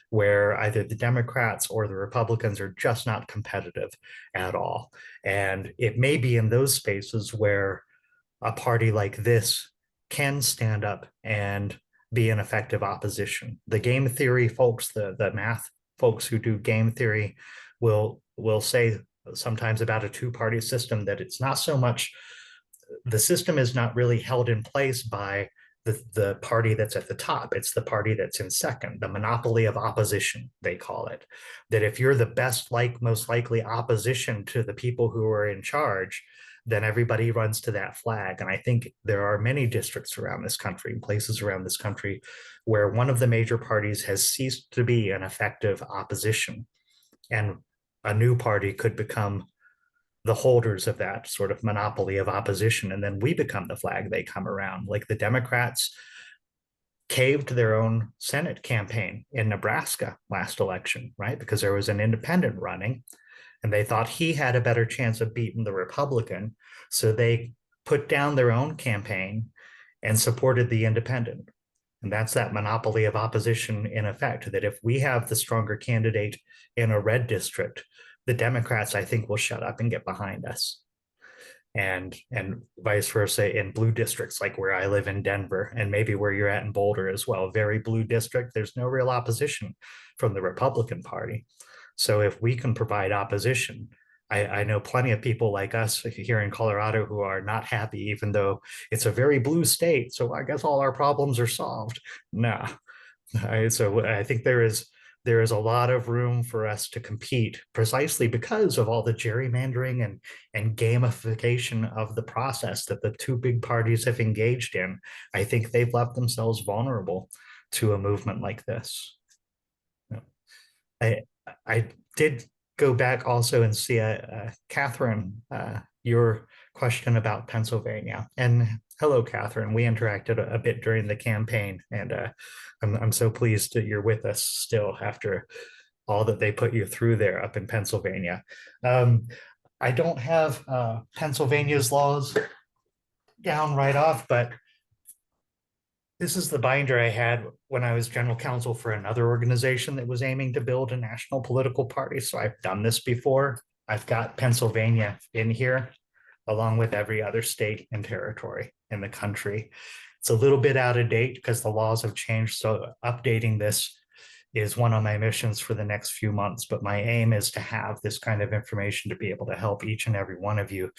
where either the Democrats or the Republicans are just not competitive at all. And it may be in those spaces where a party like this can stand up and be an effective opposition. The game theory folks, the math folks who do game theory will say sometimes about a two-party system that it's not so much, the system is not really held in place by the party that's at the top. It's the party that's in second, the monopoly of opposition, they call it. That if you're the best, most likely opposition to the people who are in charge, then everybody runs to that flag. And I think there are many districts around this country, places around this country, where one of the major parties has ceased to be an effective opposition, and a new party could become the holders of that sort of monopoly of opposition, and then we become the flag they come around. Like the Democrats caved their own Senate campaign in Nebraska last election, right? Because there was an independent running and they thought he had a better chance of beating the Republican. So they put down their own campaign and supported the independent. And that's that monopoly of opposition in effect, that if we have the stronger candidate in a red district, the Democrats, I think, will shut up and get behind us. And vice versa in blue districts, like where I live in Denver, and maybe where you're at in Boulder as well, very blue district, there's no real opposition from the Republican Party. So if we can provide opposition, I know plenty of people like us here in Colorado who are not happy, even though it's a very blue state. So I guess all our problems are solved. No. So I think there is a lot of room for us to compete precisely because of all the gerrymandering and gamification of the process that the two big parties have engaged in. I think they've left themselves vulnerable to a movement like this. I did go back also and see Catherine, your question about Pennsylvania. And hello, Catherine. We interacted a bit during the campaign, and I'm so pleased that you're with us still after all that they put you through there up in Pennsylvania. I don't have Pennsylvania's laws down right off, but this is the binder I had when I was general counsel for another organization that was aiming to build a national political party. So I've done this before. I've got Pennsylvania in here, along with every other state and territory in the country. It's a little bit out of date because the laws have changed. So updating this is one of my missions for the next few months. But my aim is to have this kind of information to be able to help each and every one of you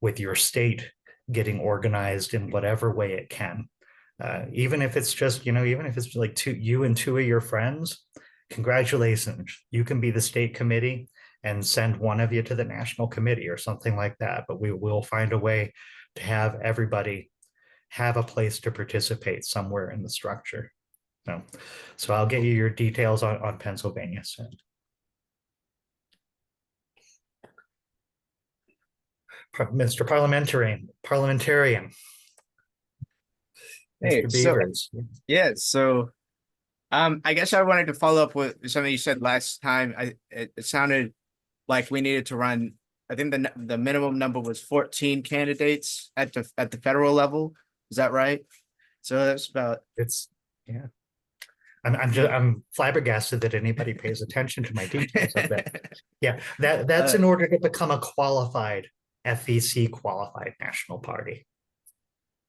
with your state getting organized in whatever way it can. Even if it's just, even if it's like you and two of your friends, congratulations, you can be the state committee and send one of you to the national committee or something like that. But we will find a way to have everybody have a place to participate somewhere in the structure. So I'll get you your details on Pennsylvania soon. Mr. Parliamentarian. Hey, so I guess I wanted to follow up with something you said last time. It sounded like we needed to run. I think the minimum number was 14 candidates at the federal level. Is that right? So that's about. Yeah. I'm flabbergasted that anybody pays attention to my details of that. Yeah, that's in order to become a qualified FEC qualified national party.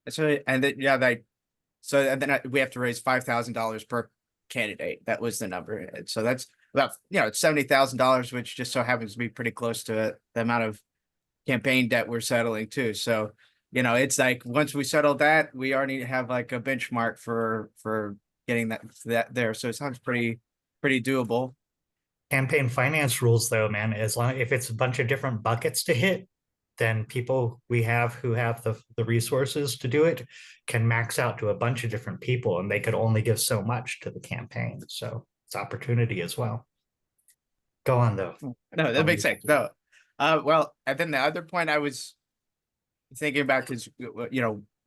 So and then so and then we have to raise $5,000 per candidate. That was the number. And so that's about it's $70,000, which just so happens to be pretty close to the amount of campaign debt we're settling too. So it's like once we settle that, we already have like a benchmark for getting that there. So it sounds pretty doable. Campaign finance rules, though, man, if it's a bunch of different buckets to hit, then people we have who have the resources to do it can max out to a bunch of different people, and they could only give so much to the campaign. So it's opportunity as well. Go on, though. No, that makes sense. No, well, and then the other point I was thinking about is,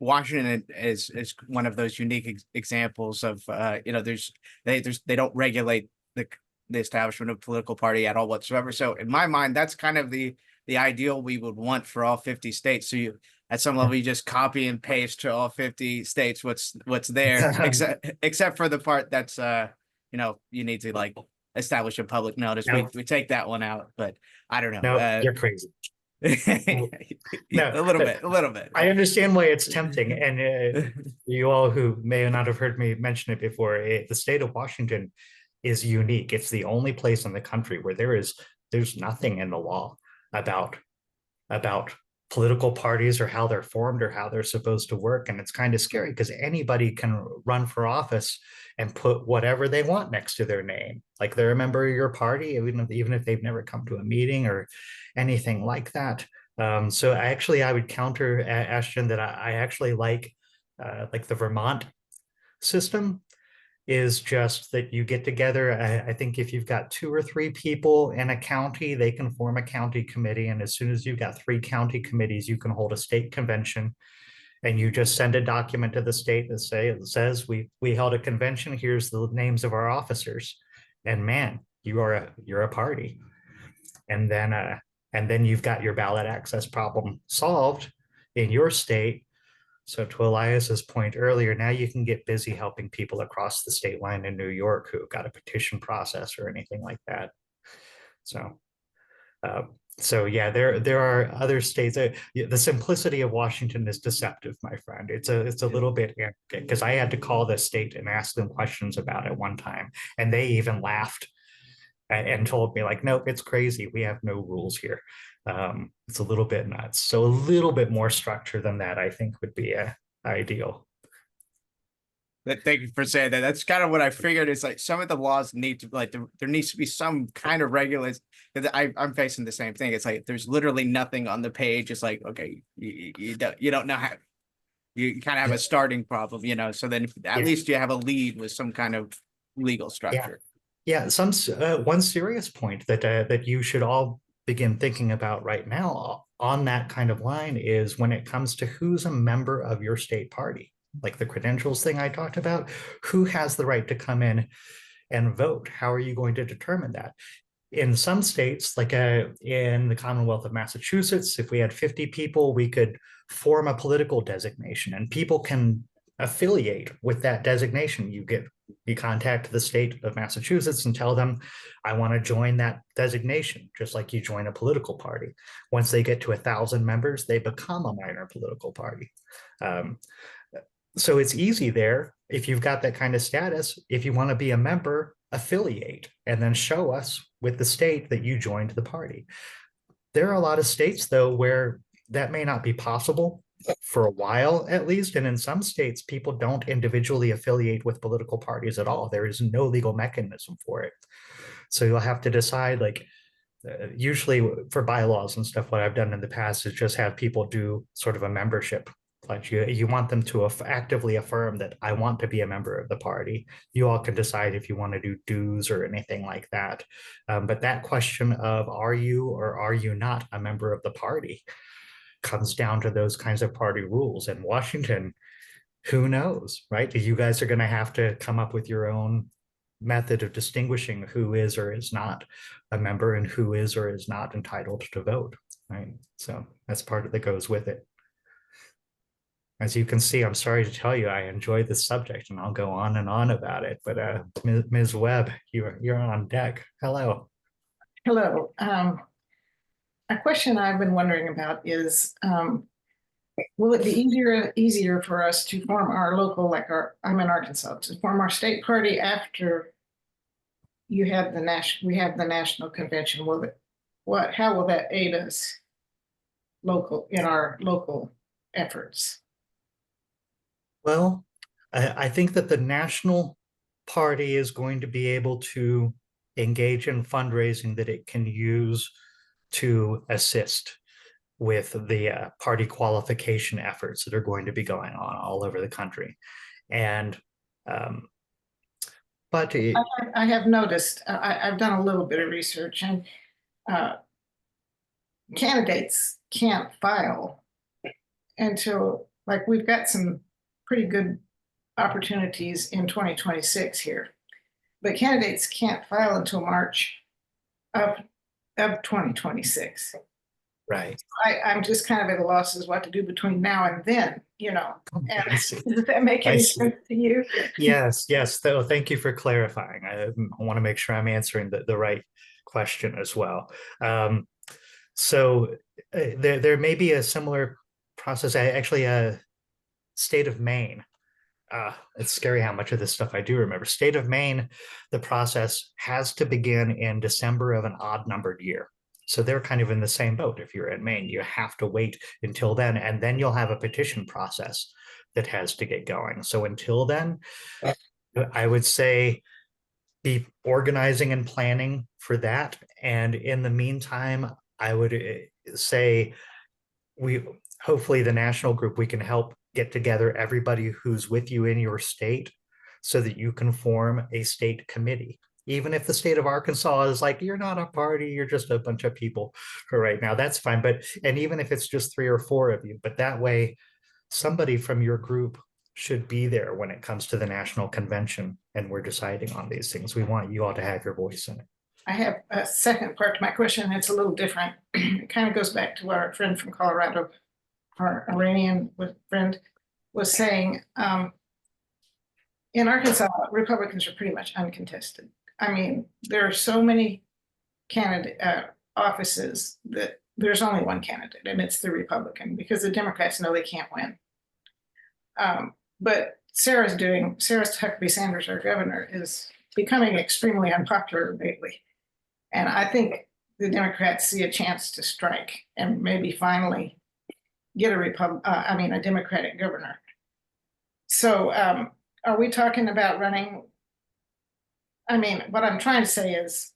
Washington is one of those unique examples of, they don't regulate the establishment of a political party at all whatsoever. So in my mind, that's kind of the ideal we would want for all 50 states. So you, at some level, you just copy and paste to all 50 states what's there, except for the part that's you need to like establish a public notice. No. We take that one out, but I don't know. No, you're crazy. No, a little bit. I understand why it's tempting, and you all who may not have heard me mention it before, the state of Washington is unique. It's the only place in the country where there's nothing in the law about political parties or how they're formed or how they're supposed to work. And it's kind of scary because anybody can run for office and put whatever they want next to their name. Like they're a member of your party, even if they've never come to a meeting or anything like that. So I would counter Ashton that I actually like the Vermont system is just that you get together. I think if you've got 2 or 3 people in a county, they can form a county committee. And as soon as you've got 3 county committees, you can hold a state convention And you just send a document to the state that says we held a convention. Here's the names of our officers, and man, you're a party. And then you've got your ballot access problem solved in your state. So to Elias's point earlier, now you can get busy helping people across the state line in New York who got a petition process or anything like that. So yeah, there are other states. The simplicity of Washington is deceptive, my friend. It's a little bit, because I had to call the state and ask them questions about it one time, and they even laughed and told me like, nope, it's crazy. We have no rules here. It's a little bit nuts. So a little bit more structure than that, I think, would be ideal. Thank you for saying that. That's kind of what I figured. It's like some of the laws need to there needs to be some kind of regulation. I'm facing the same thing. It's like there's literally nothing on the page. It's like, okay, you don't know how, you kind of have a starting problem, so then at least you have a lead with some kind of legal structure. Yeah, one serious point that you should all begin thinking about right now on that kind of line is when it comes to who's a member of your state party, like the credentials thing I talked about, who has the right to come in and vote? How are you going to determine that? In some states, like in the Commonwealth of Massachusetts, if we had 50 people, we could form a political designation and people can affiliate with that designation. You contact the state of Massachusetts and tell them, I want to join that designation, just like you join a political party. Once they get to 1,000 members, they become a minor political party. So it's easy there. If you've got that kind of status, if you want to be a member, affiliate, and then show us with the state that you joined the party. There are a lot of states, though, where that may not be possible for a while, at least. And in some states, people don't individually affiliate with political parties at all. There is no legal mechanism for it. So you'll have to decide, like, usually for bylaws and stuff, what I've done in the past is just have people do sort of a membership. Like you want them to actively affirm that I want to be a member of the party. You all can decide if you want to do dues or anything like that. But that question of are you or are you not a member of the party comes down to those kinds of party rules. In Washington, who knows, right? You guys are going to have to come up with your own method of distinguishing who is or is not a member and who is or is not entitled to vote, right? So that's part of that goes with it. As you can see, I'm sorry to tell you, I enjoy this subject and I'll go on and on about it. But Ms. Webb, you're on deck. Hello. Hello. A question I've been wondering about is, will it be easier for us to form our local, I'm in Arkansas, to form our state party after we have the national convention? How will that aid us in our local efforts? Well, I think that the national party is going to be able to engage in fundraising that it can use to assist with the party qualification efforts that are going to be going on all over the country. And but I have noticed, I've done a little bit of research, and candidates can't file until, like, we've got some pretty good opportunities in 2026 here, but candidates can't file until March of 2026 right. I'm just kind of at a loss as what to do between now and then, and does that make any sense to you? Yes. So thank you for clarifying. I want to make sure I'm answering the right question as well. So there may be a similar process. State of Maine. It's scary how much of this stuff I do remember. State of Maine, the process has to begin in December of an odd numbered year. So they're kind of in the same boat. If you're in Maine, you have to wait until then, and then you'll have a petition process that has to get going. So until then, I would say be organizing and planning for that. And in the meantime, I would say hopefully the national group, we can help get together everybody who's with you in your state so that you can form a state committee. Even if the state of Arkansas is like, you're not a party, you're just a bunch of people for right now, that's fine. And even if it's just 3 or 4 of you, but that way somebody from your group should be there when it comes to the national convention and we're deciding on these things. We want you all to have your voice in it. I have a second part to my question. It's a little different. It kind of goes back to what our friend from Colorado, our Iranian friend, was saying. In Arkansas, Republicans are pretty much uncontested. I mean, there are so many candidate offices that there's only one candidate, and it's the Republican, because the Democrats know they can't win. But Sarah Huckabee Sanders, our governor, is becoming extremely unpopular lately. And I think the Democrats see a chance to strike and maybe finally get a Democratic governor. So are we talking about running? I mean, what I'm trying to say is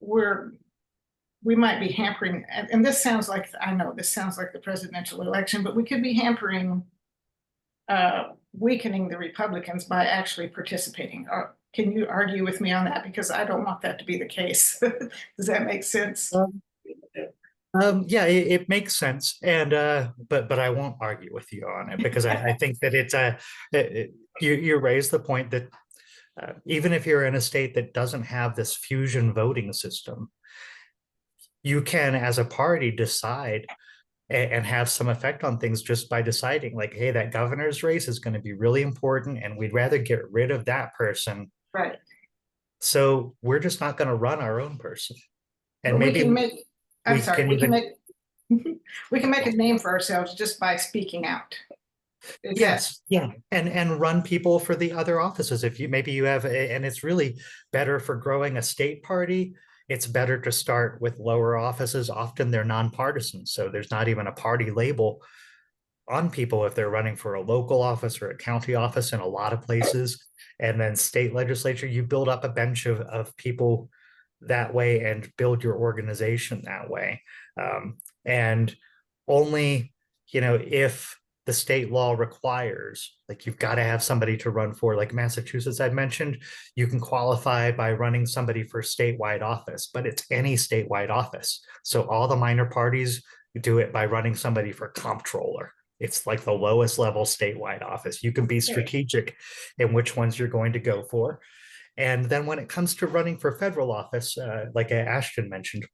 we might be hampering, and this sounds like, I know this sounds like the presidential election, but we could be hampering, weakening the Republicans by actually participating. Can you argue with me on that? Because I don't want that to be the case. Does that make sense? Yeah, it makes sense, and but I won't argue with you on it, because I think that it's you raise the point that even if you're in a state that doesn't have this fusion voting system, you can, as a party, decide and have some effect on things just by deciding, like, hey, that governor's race is going to be really important, and we'd rather get rid of that person. Right. So we're just not going to run our own person, and But maybe we can make a name for ourselves just by speaking out. Yes, yeah, and run people for the other offices. If you have and it's really better for growing a state party. It's better to start with lower offices. Often they're nonpartisan, so there's not even a party label on people if they're running for a local office or a county office in a lot of places. And then state legislature, you build up a bench of people that way and build your organization that way. And only, if the state law requires, like, you've got to have somebody to run for, like Massachusetts, I'd mentioned, you can qualify by running somebody for statewide office, but it's any statewide office. So all the minor parties do it by running somebody for comptroller. It's like the lowest level statewide office. You can be strategic in which ones you're going to go for. And then when it comes to running for federal office, like Ashton mentioned,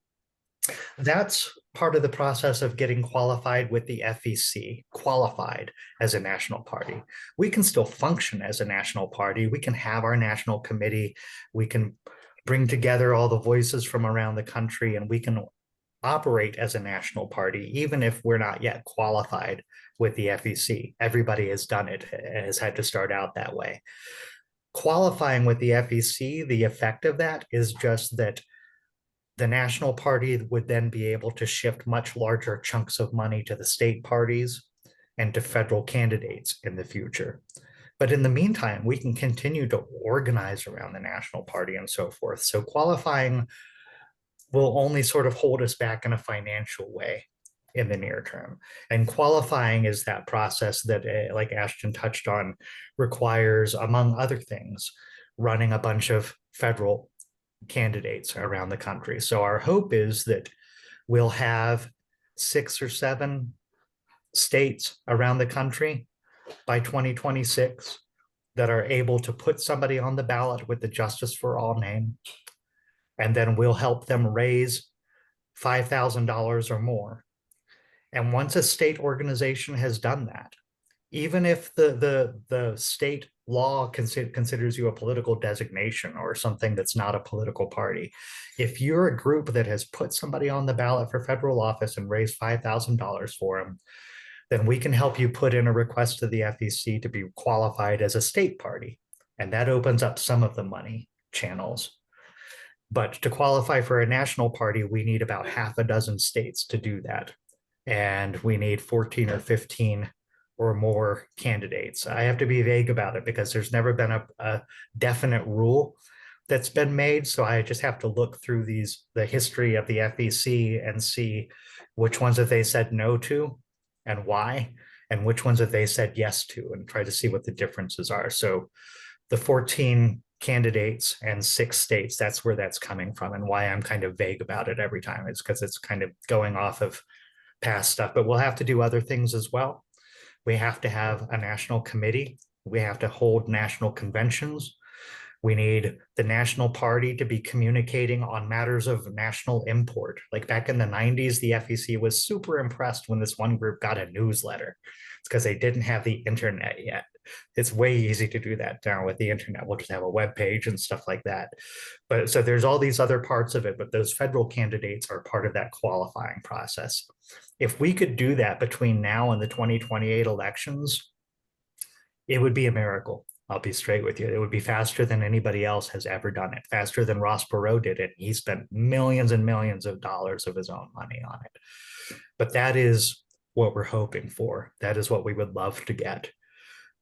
that's part of the process of getting qualified with the FEC, qualified as a national party. We can still function as a national party. We can have our national committee. We can bring together all the voices from around the country, and we can operate as a national party, even if we're not yet qualified with the FEC. Everybody has done it, has had to start out that way. Qualifying with the FEC, the effect of that is just that the national party would then be able to shift much larger chunks of money to the state parties and to federal candidates in the future. But in the meantime, we can continue to organize around the national party and so forth. So qualifying will only sort of hold us back in a financial way in the near term. And qualifying is that process that, like Ashton touched on, requires, among other things, running a bunch of federal candidates around the country. So our hope is that we'll have 6 or 7 states around the country by 2026 that are able to put somebody on the ballot with the Justice for All name. And then we'll help them raise $5,000 or more. And once a state organization has done that, even if the state law considers you a political designation or something that's not a political party, if you're a group that has put somebody on the ballot for federal office and raised $5,000 for them, then we can help you put in a request to the FEC to be qualified as a state party. And that opens up some of the money channels. But to qualify for a national party, we need about half a dozen states to do that. And we need 14 or 15 or more candidates. I have to be vague about it because there's never been a definite rule that's been made. So I just have to look through the history of the FEC and see which ones that they said no to and why, and which ones that they said yes to, and try to see what the differences are. So the 14 candidates and 6 states, that's where that's coming from, and why I'm kind of vague about it every time. It's because it's kind of going off of pass stuff, but we'll have to do other things as well. We have to have a national committee. We have to hold national conventions. We need the national party to be communicating on matters of national import. Like back in the 90s, the FEC was super impressed when this one group got a newsletter. It's because they didn't have the internet yet. It's way easy to do that now with the internet. We'll just have a web page and stuff like that. But so there's all these other parts of it, but those federal candidates are part of that qualifying process. If we could do that between now and the 2028 elections, it would be a miracle. I'll be straight with you. It would be faster than anybody else has ever done it, faster than Ross Perot did it. He spent millions and millions of dollars of his own money on it. But that is what we're hoping for. That is what we would love to get.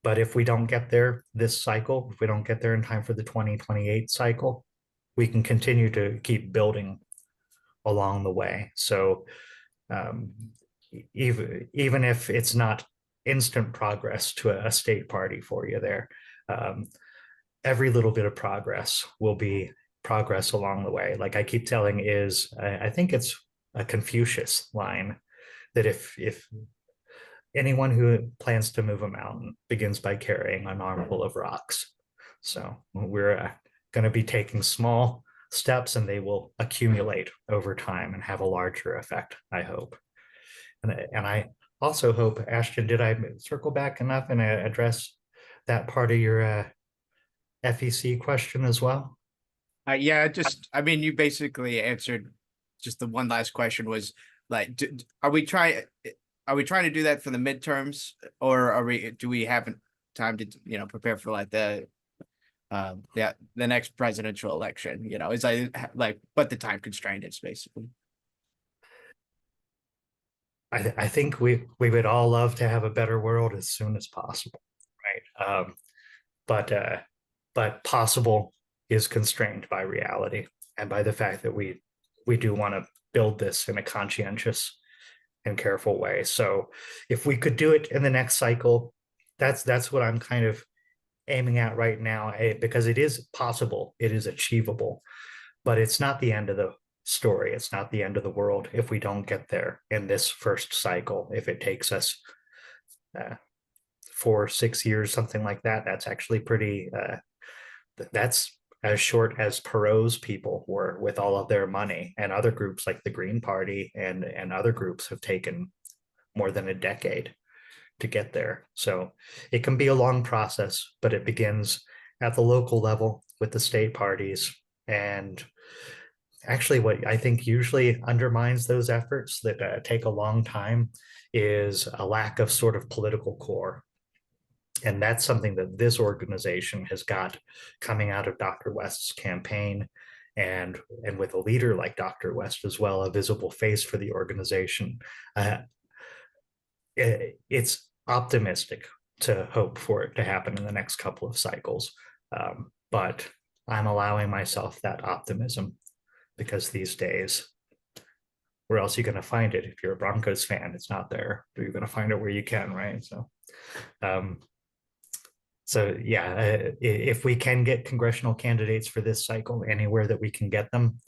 But if we don't get there this cycle, if we don't get there in time for the 2028 cycle, we can continue to keep building along the way. So even if it's not instant progress to a state party for you there, every little bit of progress will be progress along the way. Like I keep telling I think it's a Confucius line that if anyone who plans to move a mountain begins by carrying an armful of rocks. So we're going to be taking small steps and they will accumulate over time and have a larger effect, I hope. And I also hope, Ashton, did I circle back enough and address that part of your FEC question as well? Yeah, I mean, you basically answered just the one last question was like, are we trying to do that for the midterms, or do we have time to, prepare for like the next presidential election, is like what the time constraint is basically. I think we would all love to have a better world as soon as possible, right? But possible is constrained by reality and by the fact that we do want to build this in a conscientious and careful way. So if we could do it in the next cycle, that's what I'm kind of aiming at right now, because it is possible, it is achievable, but it's not the end of the story. It's not the end of the world if we don't get there in this first cycle. If it takes us 4 or 6 years, something like that, that's actually pretty, that's as short as Perot's people were with all of their money, and other groups like the Green Party and other groups have taken more than a decade to get there. So it can be a long process, but it begins at the local level with the state parties. And actually what I think usually undermines those efforts that take a long time is a lack of sort of political core. And that's something that this organization has got coming out of Dr. West's campaign, and with a leader like Dr. West as well, a visible face for the organization. It's optimistic to hope for it to happen in the next couple of cycles. But I'm allowing myself that optimism, because these days, where else are you going to find it? If you're a Broncos fan, it's not there. You're going to find it where you can, right? So yeah, if we can get congressional candidates for this cycle, anywhere that we can get them,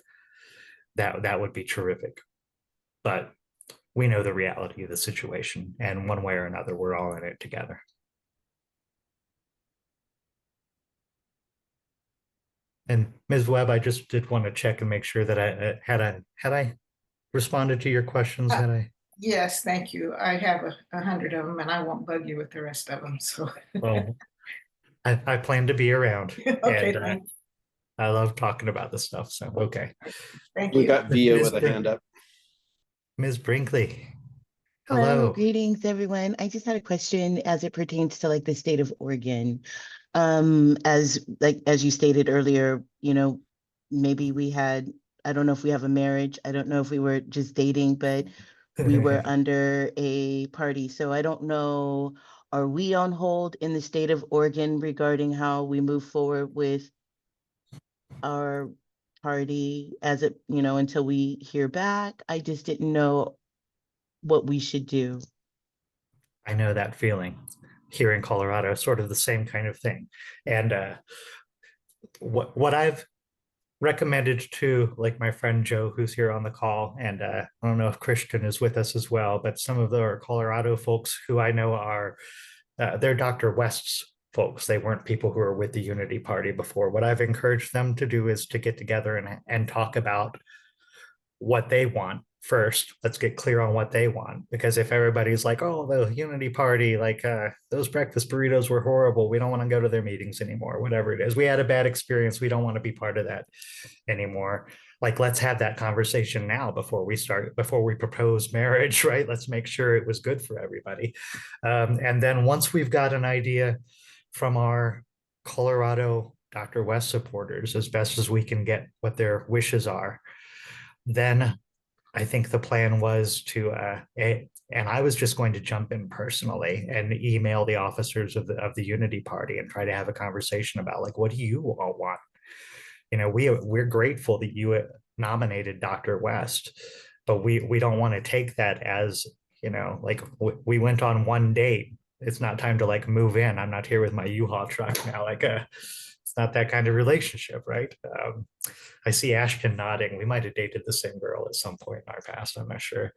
that would be terrific. But we know the reality of the situation, and one way or another, we're all in it together. And Ms. Webb, I just did want to check and make sure that I had I responded to your questions. Had I? Yes, thank you. I have 100 of them, and I won't bug you with the rest of them. So. Well, I plan to be around. Okay, and, I love talking about this stuff. So okay. Thank you. We got Via with a hand up. Ms. Brinkley. Hello, greetings everyone. I just had a question as it pertains to like the state of Oregon. As you stated earlier, maybe we had, I don't know if we have a marriage. I don't know if we were just dating, but we were under a party. So I don't know, are we on hold in the state of Oregon regarding how we move forward with our party as it, until we hear back? I just didn't know what we should do. I know that feeling. Here in Colorado, sort of the same kind of thing. And what I've recommended to like my friend Joe, who's here on the call, and I don't know if Christian is with us as well, but some of the Colorado folks who I know are they're Dr. West's folks. They weren't people who were with the Unity Party before. What I've encouraged them to do is to get together and talk about what they want first. Let's get clear on what they want, because if everybody's like, oh, the Unity Party, like those breakfast burritos were horrible, we don't want to go to their meetings anymore, whatever it is, we had a bad experience, we don't want to be part of that anymore. Like, let's have that conversation now before we propose marriage, right? Let's make sure it was good for everybody. And then once we've got an idea from our Colorado Dr. West supporters, as best as we can get what their wishes are, then I think the plan was to, and I was just going to jump in personally and email the officers of the Unity Party and try to have a conversation about, like, what do you all want? You know, we're grateful that you nominated Dr. West, but we don't want to take that as, you know, like we went on one date. It's not time to like move in. I'm not here with my U-Haul truck now. Like, it's not that kind of relationship, right? I see Ashton nodding. We might have dated the same girl at some point in our past. I'm not sure.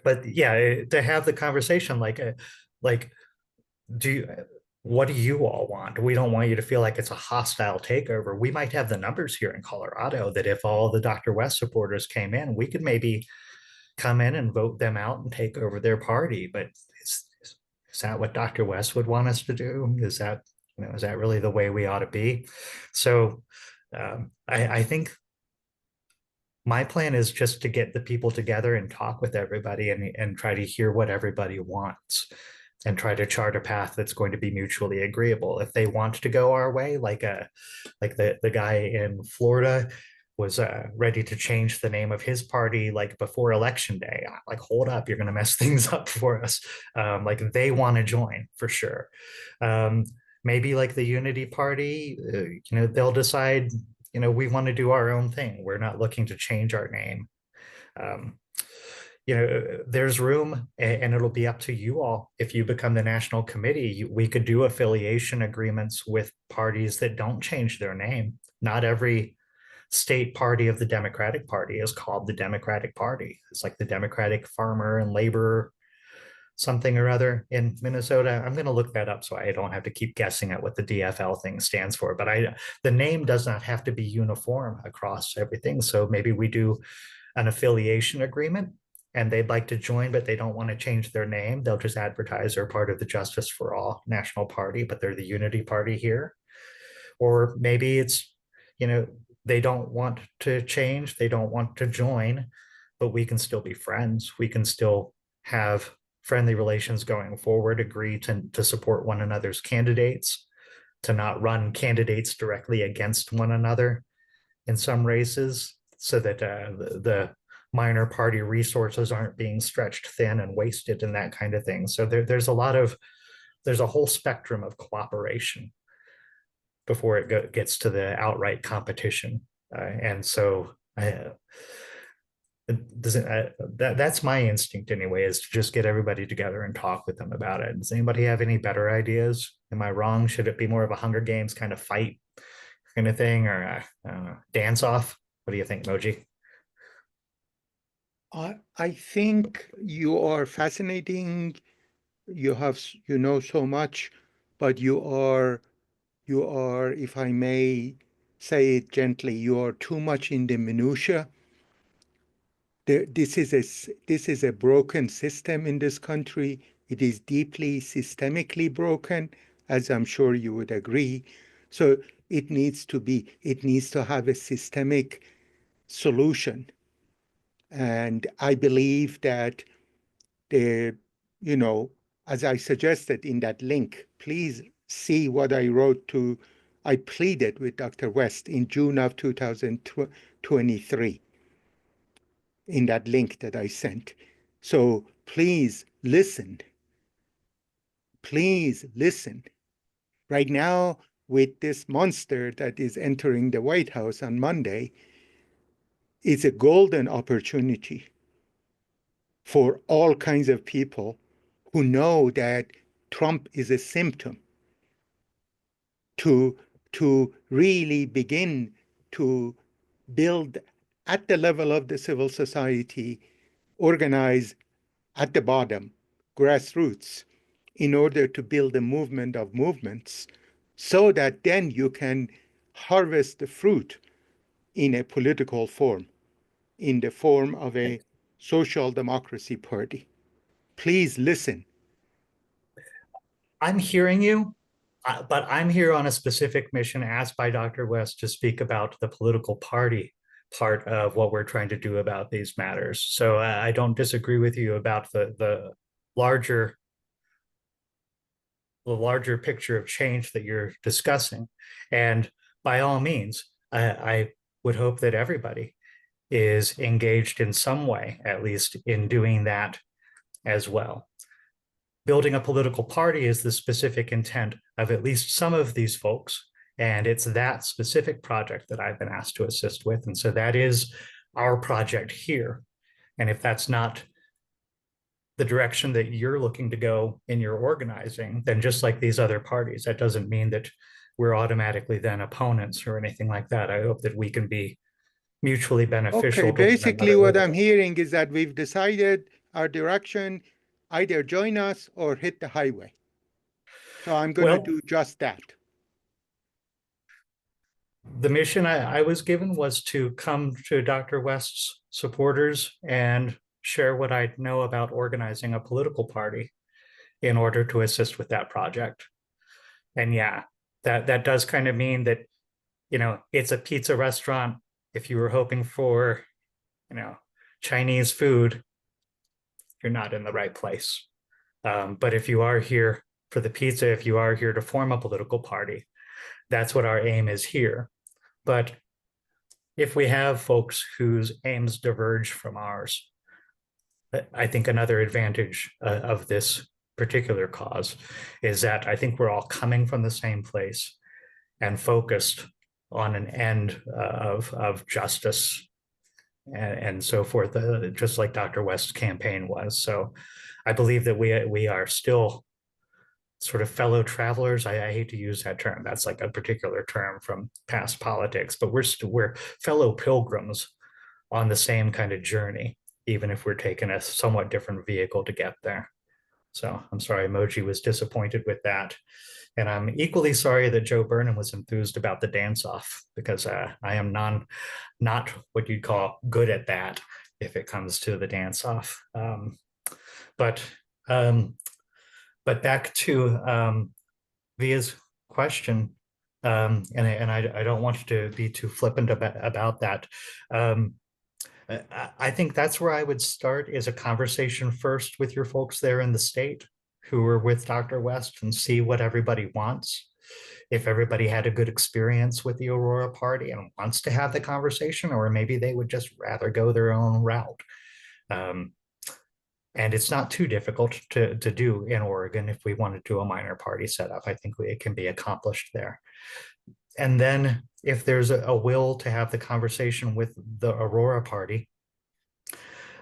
But yeah, to have the conversation, like, what do you all want? We don't want you to feel like it's a hostile takeover. We might have the numbers here in Colorado that if all the Dr. West supporters came in, we could maybe come in and vote them out and take over their party. But is that what Dr. West would want us to do? Is that really the way we ought to be? So I think my plan is just to get the people together and talk with everybody and try to hear what everybody wants and try to chart a path that's going to be mutually agreeable. If they want to go our way, like the guy in Florida was ready to change the name of his party like before election day. Like, hold up, you're going to mess things up for us. Like, they want to join for sure. Maybe like the Unity Party, they'll decide, we want to do our own thing. We're not looking to change our name. There's room, and it'll be up to you all. If you become the national committee, we could do affiliation agreements with parties that don't change their name. Not every state party of the Democratic Party is called the Democratic Party. It's like the Democratic Farmer and Labor something or other in Minnesota. I'm going to look that up so I don't have to keep guessing at what the DFL thing stands for. But the name does not have to be uniform across everything. So maybe we do an affiliation agreement and they'd like to join, but they don't want to change their name. They'll just advertise they're part of the Justice for All National Party, but they're the Unity Party here. Or maybe it's, they don't want to change, they don't want to join, but we can still be friends. We can still have friendly relations going forward, agree to support one another's candidates, to not run candidates directly against one another in some races, so that the minor party resources aren't being stretched thin and wasted and that kind of thing. So there's a whole spectrum of cooperation before it gets to the outright competition. And so that's my instinct anyway, is to just get everybody together and talk with them about it. Does anybody have any better ideas? Am I wrong? Should it be more of a Hunger Games kind of fight kind of thing, or dance off? What do you think, Moji? I think you are fascinating. You have, so much, but you are, if I may say it gently, you are too much in the minutia. This is a broken system in this country. It is deeply systemically broken, as I'm sure you would agree. So it needs to have a systemic solution. And I believe that as I suggested in that link, please see what I pleaded with Dr. West in June of 2023 in that link that I sent. So please listen. Please listen. Right now, with this monster that is entering the White House on Monday, it's a golden opportunity for all kinds of people who know that Trump is a symptom to to really begin to build at the level of the civil society, organize at the bottom, grassroots, in order to build a movement of movements, so that then you can harvest the fruit in a political form, in the form of a social democracy party. Please listen. I'm hearing you, but I'm here on a specific mission asked by Dr. West to speak about the political party part of what we're trying to do about these matters. So I don't disagree with you about the larger picture of change that you're discussing. And by all means, I would hope that everybody is engaged in some way, at least in doing that as well. Building a political party is the specific intent of at least some of these folks. And it's that specific project that I've been asked to assist with. And so that is our project here. And if that's not the direction that you're looking to go in your organizing, then just like these other parties, that doesn't mean that we're automatically then opponents or anything like that. I hope that we can be mutually beneficial. Okay, basically what I'm hearing is that we've decided our direction, either join us or hit the highway. So I'm going to do just that. The mission I was given was to come to Dr. West's supporters and share what I know about organizing a political party in order to assist with that project. And yeah, that does kind of mean that, you know, it's a pizza restaurant. If you were hoping for, you know, Chinese food, you're not in the right place. But if you are here for the pizza, if you are here to form a political party, that's what our aim is here. But if we have folks whose aims diverge from ours, I think another advantage of this particular cause is that I think we're all coming from the same place and focused on an end of justice and so forth, just like Dr. West's campaign was. So I believe that we are still sort of fellow travelers. I hate to use that term. That's like a particular term from past politics, but we're fellow pilgrims on the same kind of journey, even if we're taking a somewhat different vehicle to get there. So I'm sorry, Moji was disappointed with that. And I'm equally sorry that Joe Burnham was enthused about the dance-off, because I am not what you'd call good at that if it comes to the dance-off. But back to Via's question, and I don't want to be too flippant about that. I think that's where I would start, is a conversation first with your folks there in the state who are with Dr. West, and see what everybody wants. If everybody had a good experience with the Aurora Party and wants to have the conversation, or maybe they would just rather go their own route. And it's not too difficult to do in Oregon if we want to do a minor party setup. I think it can be accomplished there. And then if there's a will to have the conversation with the Aurora Party,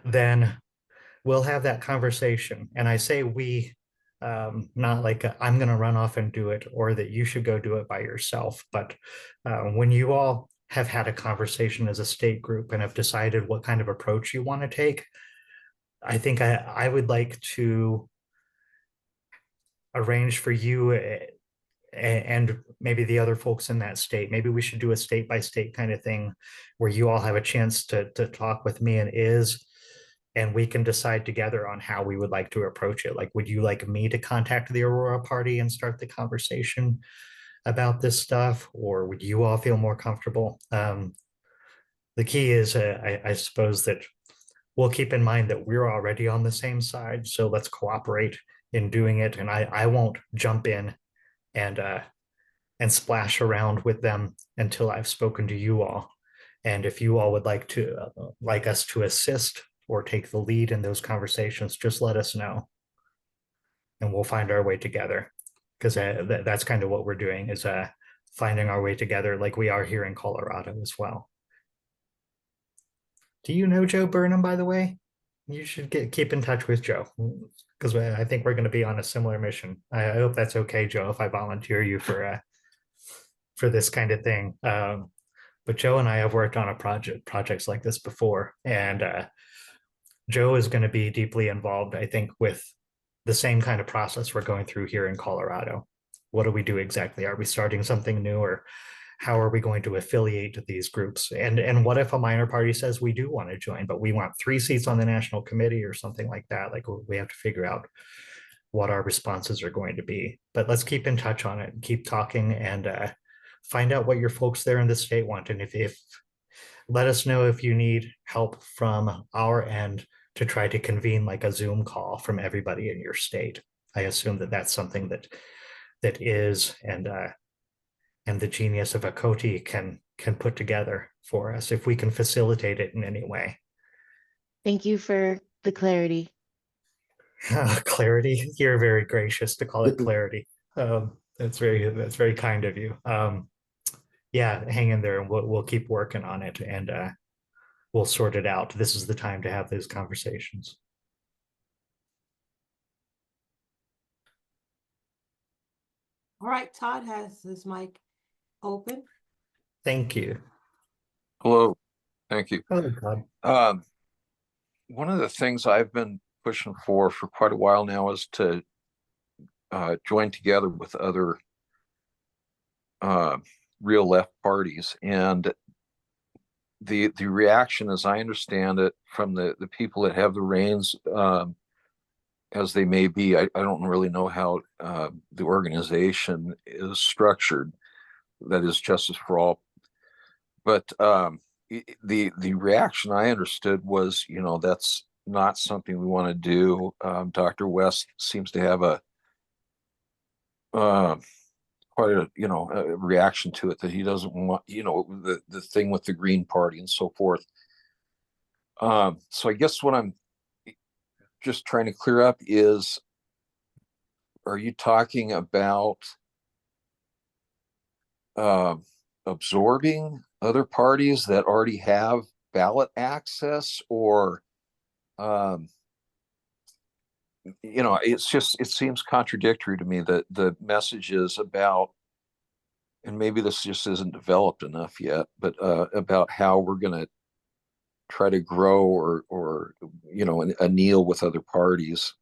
then we'll have that conversation. And I say we, not like I'm going to run off and do it, or that you should go do it by yourself. But when you all have had a conversation as a state group and have decided what kind of approach you want to take, I think I would like to arrange for you and maybe the other folks in that state. Maybe we should do a state by state kind of thing where you all have a chance to talk with me and we can decide together on how we would like to approach it. Like, would you like me to contact the Aurora Party and start the conversation about this stuff? Or would you all feel more comfortable? The key is, I suppose, that we'll keep in mind that we're already on the same side. So let's cooperate in doing it. And I won't jump in and splash around with them until I've spoken to you all. And if you all would like us to assist or take the lead in those conversations, just let us know, and we'll find our way together. Because that's kind of what we're doing, is finding our way together, like we are here in Colorado as well. Do you know Joe Burnham, by the way? You should keep in touch with Joe, because I think we're going to be on a similar mission. I hope that's okay, Joe, if I volunteer you for for this kind of thing. But Joe and I have worked on projects like this before, and Joe is going to be deeply involved, I think, with the same kind of process we're going through here in Colorado. What do we do exactly? Are we starting something new, or how are we going to affiliate these groups? And what if a minor party says we do want to join, but we want 3 seats on the national committee or something like that? Like, we have to figure out what our responses are going to be. But let's keep in touch on it and keep talking, and find out what your folks there in the state want. And if let us know if you need help from our end to try to convene like a Zoom call from everybody in your state. I assume that that's something that is, and the genius of a Coty can put together for us if we can facilitate it in any way. Thank you for the clarity. Clarity. You're very gracious to call it clarity. That's very kind of you. Yeah, hang in there, and we'll keep working on it, and we'll sort it out. This is the time to have those conversations. All right, Todd has his mic open. Thank you. Hello, thank you. Hello, Todd. One of the things I've been pushing for quite a while now is to join together with other real left parties, and the reaction, as I understand it, from the people that have the reins, as they may be, I don't really know how the organization is structured, that is Justice for All, but the reaction I understood was, that's not something we want to do. Dr. West seems to have a quite a reaction to it, that he doesn't want, the thing with the Green Party and so forth. So I guess what I'm just trying to clear up is, are you talking about absorbing other parties that already have ballot access, or it seems contradictory to me that the message is about, and maybe this just isn't developed enough yet, but about how we're going to try to grow or anneal with other parties.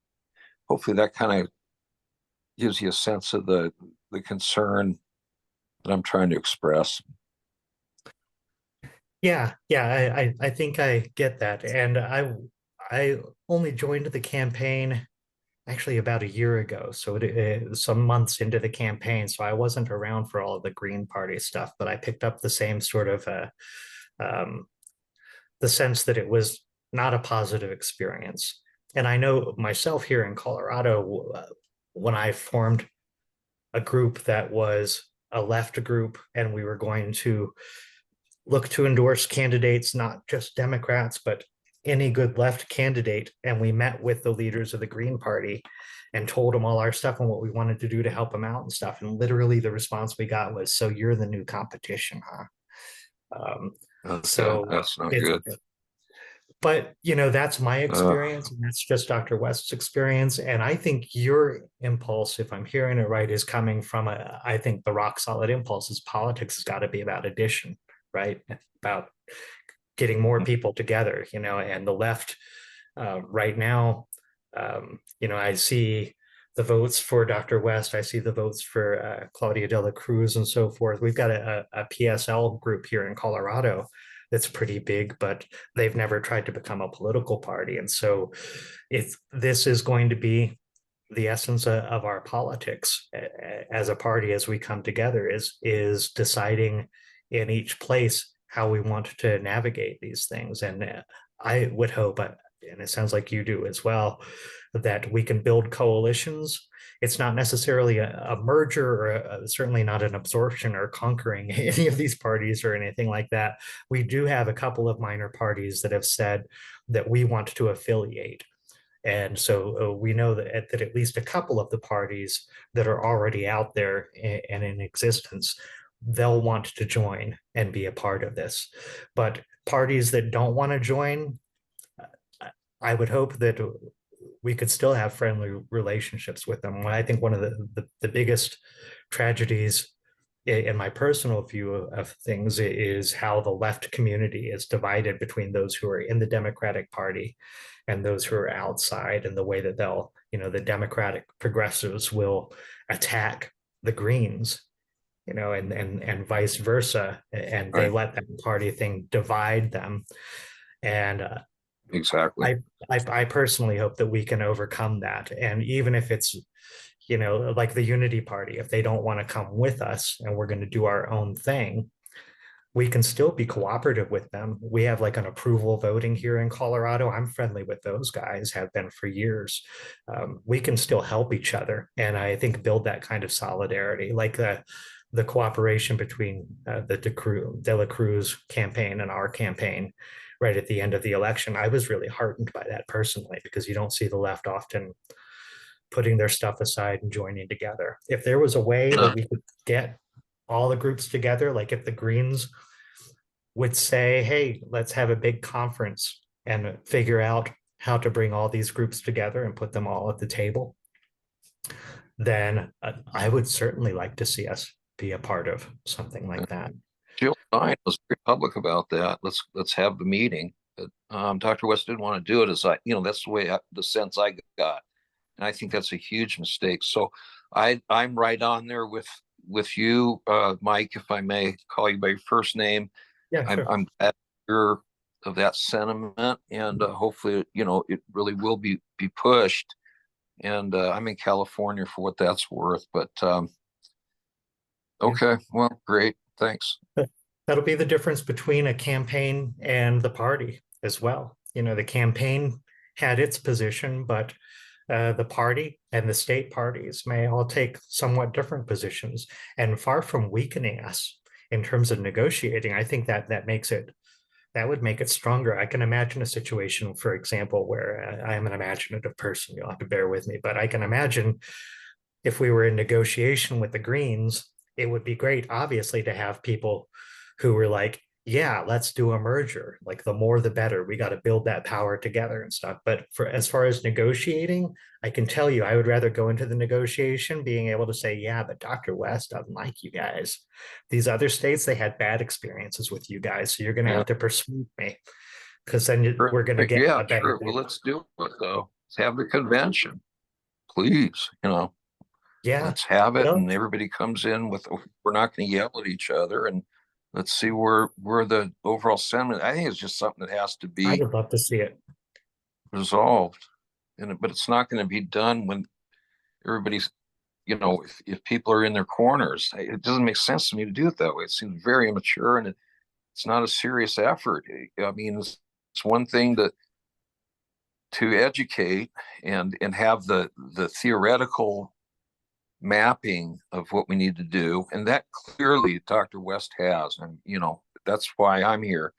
Hopefully that kind of gives you a sense of the concern that I'm trying to express. Yeah, I think I get that. And I only joined the campaign actually about a year ago. So some months into the campaign. So I wasn't around for all of the Green Party stuff, but I picked up the same sort of the sense that it was not a positive experience. And I know myself here in Colorado, when I formed a group that was a left group, and we were going to look to endorse candidates, not just Democrats, but any good left candidate. And we met with the leaders of the Green Party and told them all our stuff and what we wanted to do to help them out and stuff. And literally the response we got was, "So you're the new competition, huh?" So that's not good. But that's my experience, and that's just Dr. West's experience. And I think your impulse, if I'm hearing it right, is coming from I think the rock solid impulse is politics has got to be about addition, right? About getting more people together, and the left right now, I see the votes for Dr. West, I see the votes for Claudia de la Cruz and so forth. We've got a PSL group here in Colorado that's pretty big, but they've never tried to become a political party. And so this is going to be the essence of our politics as a party, as we come together, is deciding in each place how we want to navigate these things. And I would hope, and it sounds like you do as well, that we can build coalitions. It's not necessarily a merger, or certainly not an absorption or conquering any of these parties or anything like that. We do have a couple of minor parties that have said that we want to affiliate. And so we know that at least a couple of the parties that are already out there and in existence, they'll want to join and be a part of this. But parties that don't want to join, I would hope that we could still have friendly relationships with them. I think one of the biggest tragedies in my personal view of things, is how the left community is divided between those who are in the Democratic Party and those who are outside, and the way that they'll, the Democratic progressives will attack the Greens, and vice versa, and they let that party thing divide them. And Exactly. I personally hope that we can overcome that. And even if it's, like the Unity Party, if they don't want to come with us and we're going to do our own thing, we can still be cooperative with them. We have like an approval voting here in Colorado. I'm friendly with those guys, have been for years. We can still help each other, and I think build that kind of solidarity, like the cooperation between the De La Cruz campaign and our campaign right at the end of the election. I was really heartened by that personally, because you don't see the left often putting their stuff aside and joining together. If there was a way that we could get all the groups together, like if the Greens would say, hey, let's have a big conference and figure out how to bring all these groups together and put them all at the table, then I would certainly like to see us be a part of something like that. Jill Stein was very public about that. Let's have the meeting. But Dr. West didn't want to do it, as that's the way the sense I got. And I think that's a huge mistake. So I'm right on there with you, Mike, if I may call you by your first name. Yeah, sure. I'm glad you're of that sentiment, and hopefully, it really will be pushed. And I'm in California for what that's worth. But okay, well, great, thanks. That'll be the difference between a campaign and the party as well. The campaign had its position, but the party and the state parties may all take somewhat different positions, and far from weakening us in terms of negotiating. I think that would make it stronger. I can imagine a situation, for example, where I am an imaginative person. You'll have to bear with me, but I can imagine if we were in negotiation with the Greens, it would be great, obviously, to have people who were like, yeah, let's do a merger. Like, the more the better. We got to build that power together and stuff. But as far as negotiating, I can tell you, I would rather go into the negotiation being able to say, yeah, but Dr. West doesn't like you guys. These other states, they had bad experiences with you guys, so you're going to have to persuade me, because then we're going to get a better. Sure. Well, let's do it though. Let's have the convention, please. Yeah, let's have it, and everybody comes in with. We're not going to yell at each other, and let's see where the overall sentiment. I think it's just something that has to be. I would love to see it resolved, but it's not going to be done when everybody's, if people are in their corners. It doesn't make sense to me to do it that way. It seems very immature, and it's not a serious effort. I mean, it's one thing to educate and have the theoretical mapping of what we need to do, and that clearly Dr. West has, and that's why I'm here.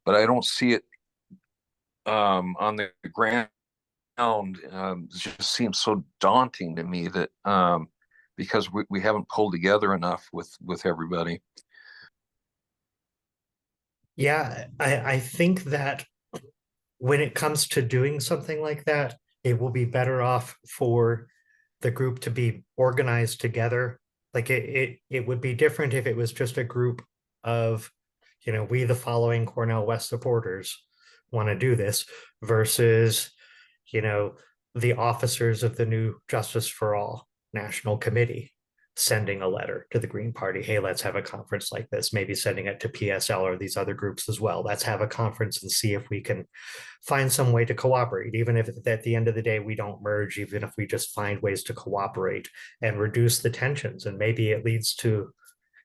But I don't see it on the ground. It just seems so daunting to me that because we haven't pulled together enough with everybody. Yeah, I think that when it comes to doing something like that, it will be better off for the group to be organized together. Like it would be different if it was just a group of, we the following Cornel West supporters want to do this, versus, the officers of the new Justice for All National Committee sending a letter to the Green Party. Hey, let's have a conference like this, maybe sending it to PSL or these other groups as well. Let's have a conference and see if we can find some way to cooperate, even if at the end of the day we don't merge, even if we just find ways to cooperate and reduce the tensions, and maybe it leads to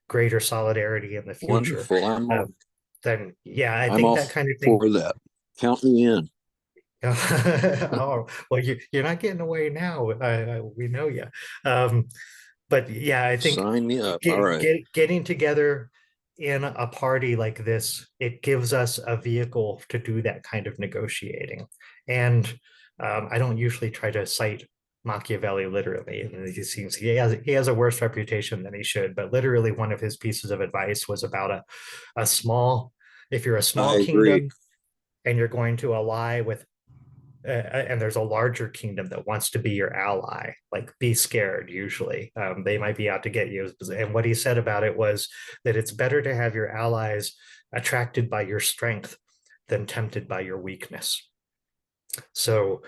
greater solidarity in the future. Wonderful. Then yeah, I think that kind of thing. For that, count me in. Oh, well, you're not getting away now. We know you. But yeah, I think sign me up. All right. Getting together in a party like this, it gives us a vehicle to do that kind of negotiating. And I don't usually try to cite Machiavelli literally. He has a worse reputation than he should, but literally one of his pieces of advice was about if you're a small kingdom and you're going to ally with and there's a larger kingdom that wants to be your ally, like be scared usually. They might be out to get you. And what he said about it was that it's better to have your allies attracted by your strength than tempted by your weakness. So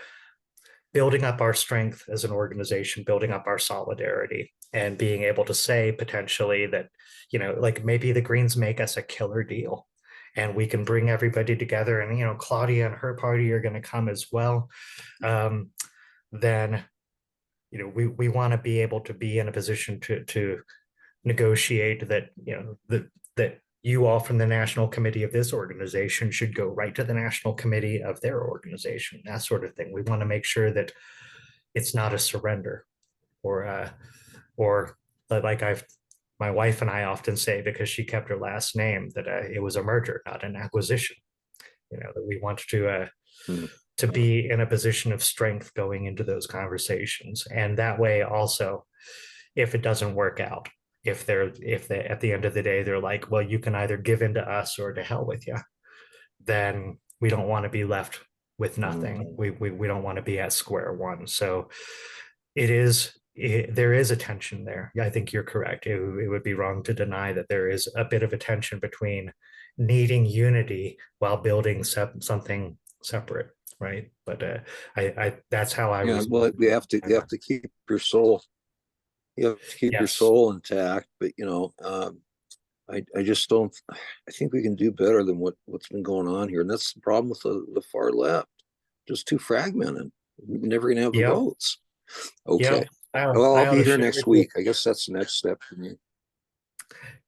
building up our strength as an organization, building up our solidarity, and being able to say potentially that, like maybe the Greens make us a killer deal and we can bring everybody together, and Claudia and her party are going to come as well. Then we want to be able to be in a position to negotiate that that you all from the national committee of this organization should go right to the national committee of their organization, that sort of thing. We want to make sure that it's not a surrender, or like my wife and I often say, because she kept her last name, that it was a merger, not an acquisition. That we want to be in a position of strength going into those conversations, and that way also, if it doesn't work out, if they at the end of the day they're like, well, you can either give in to us or to hell with you, then we don't want to be left with nothing. We don't want to be at square one. So there is a tension there. I think you're correct. It would be wrong to deny that there is a bit of a tension between needing unity while building something separate, right? But I that's how I was. Well, you have to keep your soul. You have to keep your soul intact, but I just don't. I think we can do better than what's been going on here, and that's the problem with the far left. Just too fragmented. We're never going to have the votes. Okay. Well, I'll be here next week. I guess that's the next step for me.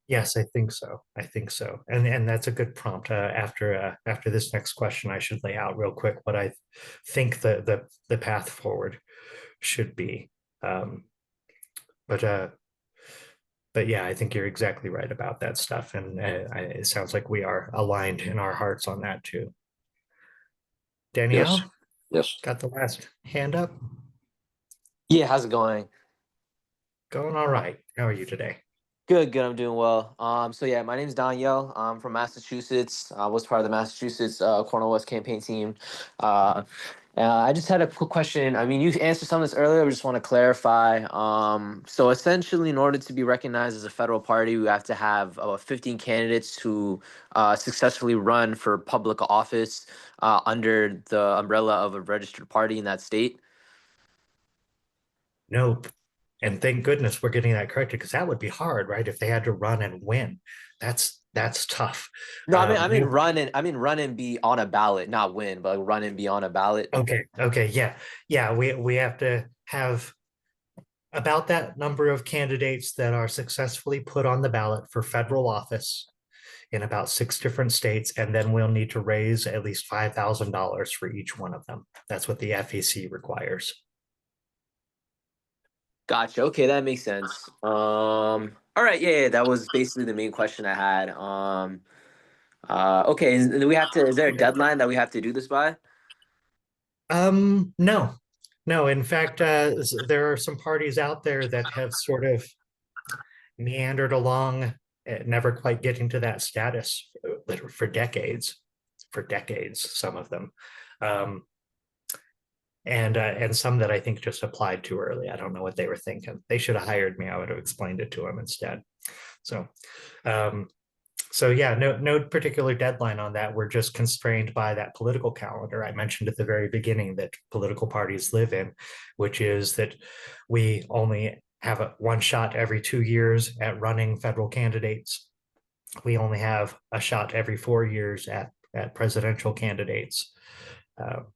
Yes, I think so. And that's a good prompt. After this next question, I should lay out real quick what I think the path forward should be. But yeah, I think you're exactly right about that stuff. And it sounds like we are aligned in our hearts on that too. Danielle? Yes. Got the last hand up? Yeah, how's it going? Going all right. How are you today? Good, I'm doing well. So yeah, my name is Danielle. I'm from Massachusetts. I was part of the Massachusetts Cornel West campaign team. I just had a quick question. I mean, you answered some of this earlier. I just want to clarify. So essentially, in order to be recognized as a federal party, we have to have 15 candidates who successfully run for public office under the umbrella of a registered party in that state. Nope. And thank goodness we're getting that corrected, because that would be hard, right? If they had to run and win, that's tough. No, I mean run and be on a ballot, not win, but like run and be on a ballot. Okay, yeah. We have to have about that number of candidates that are successfully put on the ballot for federal office in about 6 different states, and then we'll need to raise at least $5,000 for each one of them. That's what the FEC requires. Gotcha. Okay, that makes sense. All right, yeah, that was basically the main question I had. Okay, is there a deadline that we have to do this by? No. In fact, there are some parties out there that have sort of meandered along, never quite getting to that status for decades, some of them. And some that I think just applied too early. I don't know what they were thinking. They should have hired me. I would have explained it to them instead. So yeah, no particular deadline on that. We're just constrained by that political calendar I mentioned at the very beginning that political parties live in, which is that we only have one shot every 2 years at running federal candidates. We only have a shot every 4 years at presidential candidates.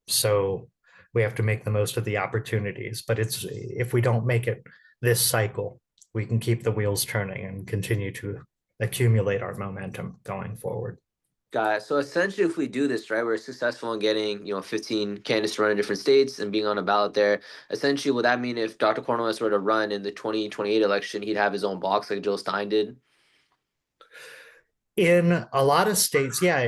So we have to make the most of the opportunities, but if we don't make it this cycle, we can keep the wheels turning and continue to accumulate our momentum going forward. Got it. So essentially, if we do this, right, we're successful in getting 15 candidates to run in different states and being on a ballot there. Essentially, would that mean if Dr. Cornel West were to run in the 2028 election, he'd have his own box like Jill Stein did? In a lot of states, yeah.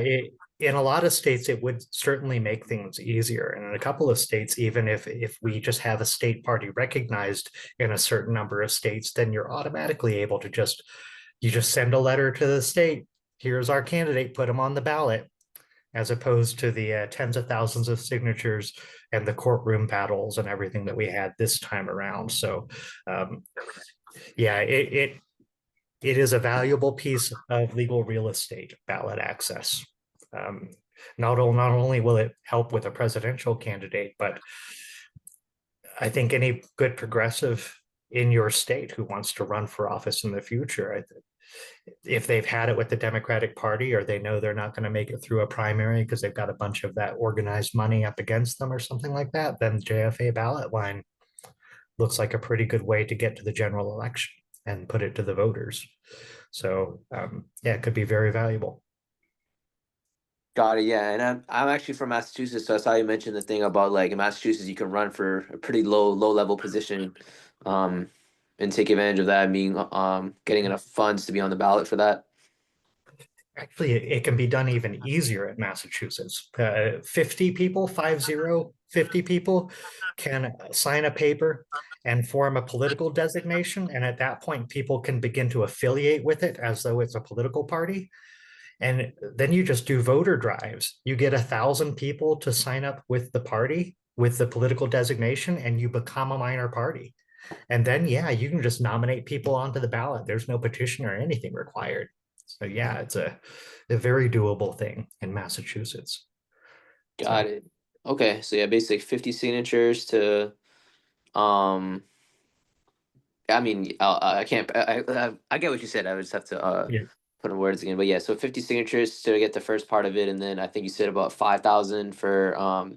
In a lot of states, it would certainly make things easier. And in a couple of states, even if we just have a state party recognized in a certain number of states, then you're automatically able to you just send a letter to the state. Here's our candidate, put them on the ballot. as opposed to the tens of thousands of signatures and the courtroom battles and everything that we had this time around. So yeah, it is a valuable piece of legal real estate, ballot access. Not only will it help with a presidential candidate, but I think any good progressive in your state who wants to run for office in the future, if they've had it with the Democratic Party, or they know they're not going to make it through a primary because they've got a bunch of that organized money up against them or something like that, then JFA ballot line looks like a pretty good way to get to the general election and put it to the voters. So yeah, it could be very valuable. Got it. Yeah, and I'm actually from Massachusetts, so I saw you mention the thing about like in Massachusetts you can run for a pretty low level position, and take advantage of that, being getting enough funds to be on the ballot for that. Actually, it can be done even easier at Massachusetts. 50 people, 50 people can sign a paper and form a political designation. And at that point, people can begin to affiliate with it as though it's a political party. And then you just do voter drives. You get 1,000 people to sign up with the party, with the political designation, and you become a minor party. And then, yeah, you can just nominate people onto the ballot. There's no petition or anything required. So yeah, it's a very doable thing in Massachusetts. Got it. Okay, so yeah, basically 50 signatures to, I mean, I can't, I get what you said. I would just have to put in words again, but yeah, so 50 signatures to get the first part of it, and then I think you said about 5,000 for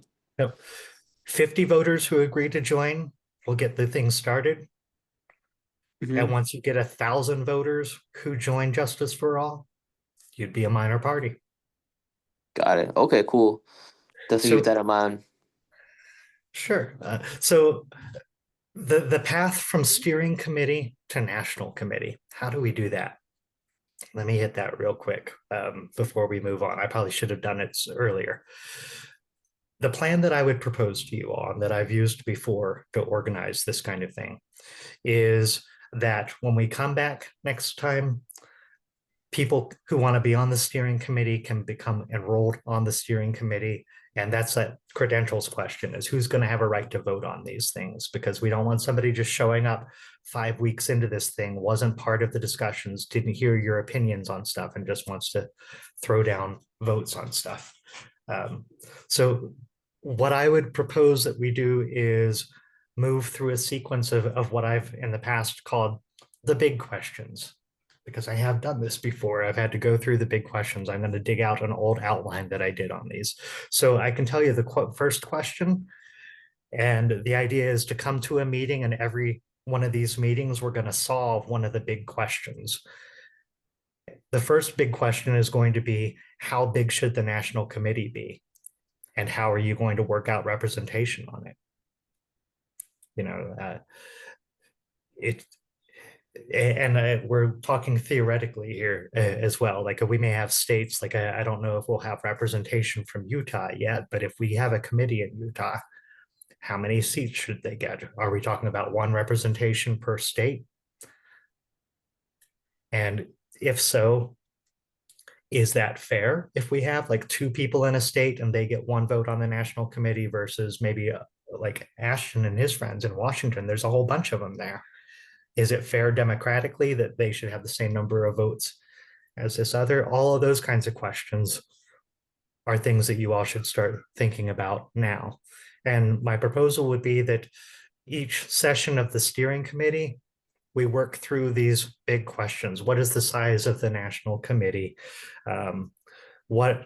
50 voters who agree to join will get the thing started. And once you get 1,000 voters who join Justice for All, you'd be a minor party. Got it. Okay, cool. Definitely keep that in mind. Sure. So the path from steering committee to national committee, how do we do that? Let me hit that real quick before we move on. I probably should have done it earlier. The plan that I would propose to you all, that I've used before to organize this kind of thing, is that when we come back next time, people who want to be on the steering committee can become enrolled on the steering committee. And that's that credentials question, is who's going to have a right to vote on these things? Because we don't want somebody just showing up 5 weeks into this thing, wasn't part of the discussions, didn't hear your opinions on stuff, and just wants to throw down votes on stuff. So what I would propose that we do is move through a sequence of what I've in the past called the big questions, because I have done this before. I've had to go through the big questions. I'm going to dig out an old outline that I did on these. So I can tell you the first question. And the idea is to come to a meeting, and every one of these meetings, we're going to solve one of the big questions. The first big question is going to be, how big should the national committee be? And how are you going to work out representation on it? You know, we're talking theoretically here as well. Like we may have states, like I don't know if we'll have representation from Utah yet, but if we have a committee in Utah, how many seats should they get? Are we talking about one representation per state? And if so, is that fair if we have like 2 people in a state and they get 1 vote on the national committee versus maybe like Ashton and his friends in Washington? There's a whole bunch of them there. Is it fair democratically that they should have the same number of votes as this other? All of those kinds of questions are things that you all should start thinking about now. And my proposal would be that each session of the steering committee, we work through these big questions. What is the size of the national committee? What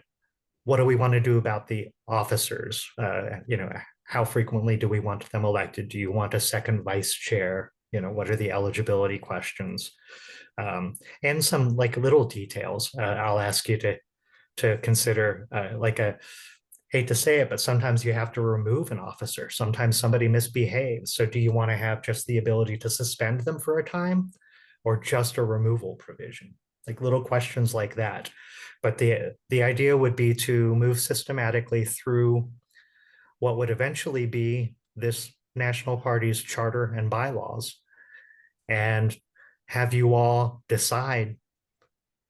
do we want to do about the officers? You know, how frequently do we want them elected? Do you want a second vice chair? You know, what are the eligibility questions? And some like little details. I'll ask you to consider, hate to say it, but sometimes you have to remove an officer. Sometimes somebody misbehaves. So do you want to have just the ability to suspend them for a time, or just a removal provision? Like little questions like that. But the idea would be to move systematically through what would eventually be this national party's charter and bylaws, and have you all decide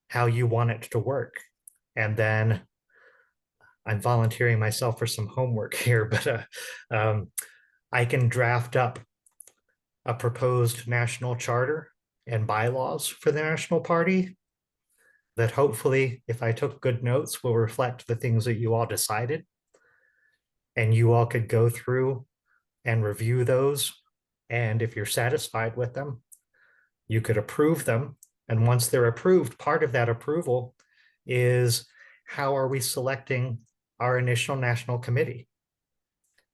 how you want it to work. And then I'm volunteering myself for some homework here, but I can draft up a proposed national charter and bylaws for the national party that hopefully, if I took good notes, will reflect the things that you all decided. And you all could go through and review those. And if you're satisfied with them, you could approve them. And once they're approved, part of that approval is how are we selecting our initial national committee?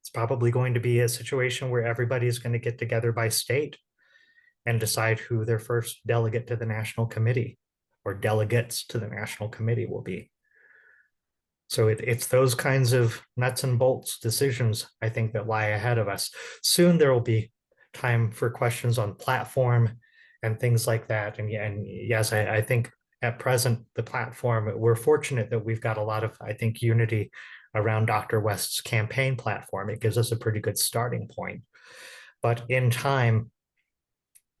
It's probably going to be a situation where everybody is going to get together by state and decide who their first delegate to the national committee or delegates to the national committee will be. So it's those kinds of nuts and bolts decisions, I think, that lie ahead of us. Soon there will be time for questions on platform and things like that. And yes, I think at present, the platform, we're fortunate that we've got a lot of, I think, unity around Dr. West's campaign platform. It gives us a pretty good starting point. But in time,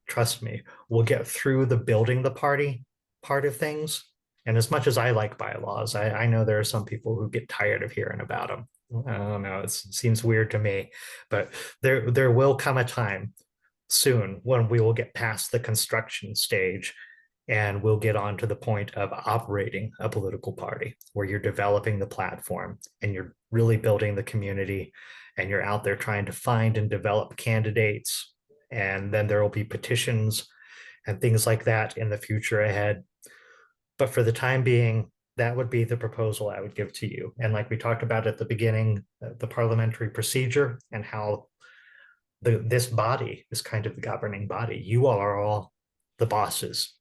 trust me, we'll get through the building the party part of things. And as much as I like bylaws, I know there are some people who get tired of hearing about them. I don't know, it seems weird to me, but there will come a time soon when we will get past the construction stage and we'll get on to the point of operating a political party where you're developing the platform and you're really building the community and you're out there trying to find and develop candidates. And then there will be petitions and things like that in the future ahead. But for the time being, that would be the proposal I would give to you. And like we talked about at the beginning, the parliamentary procedure and how this body is kind of the governing body. You all are all the bosses.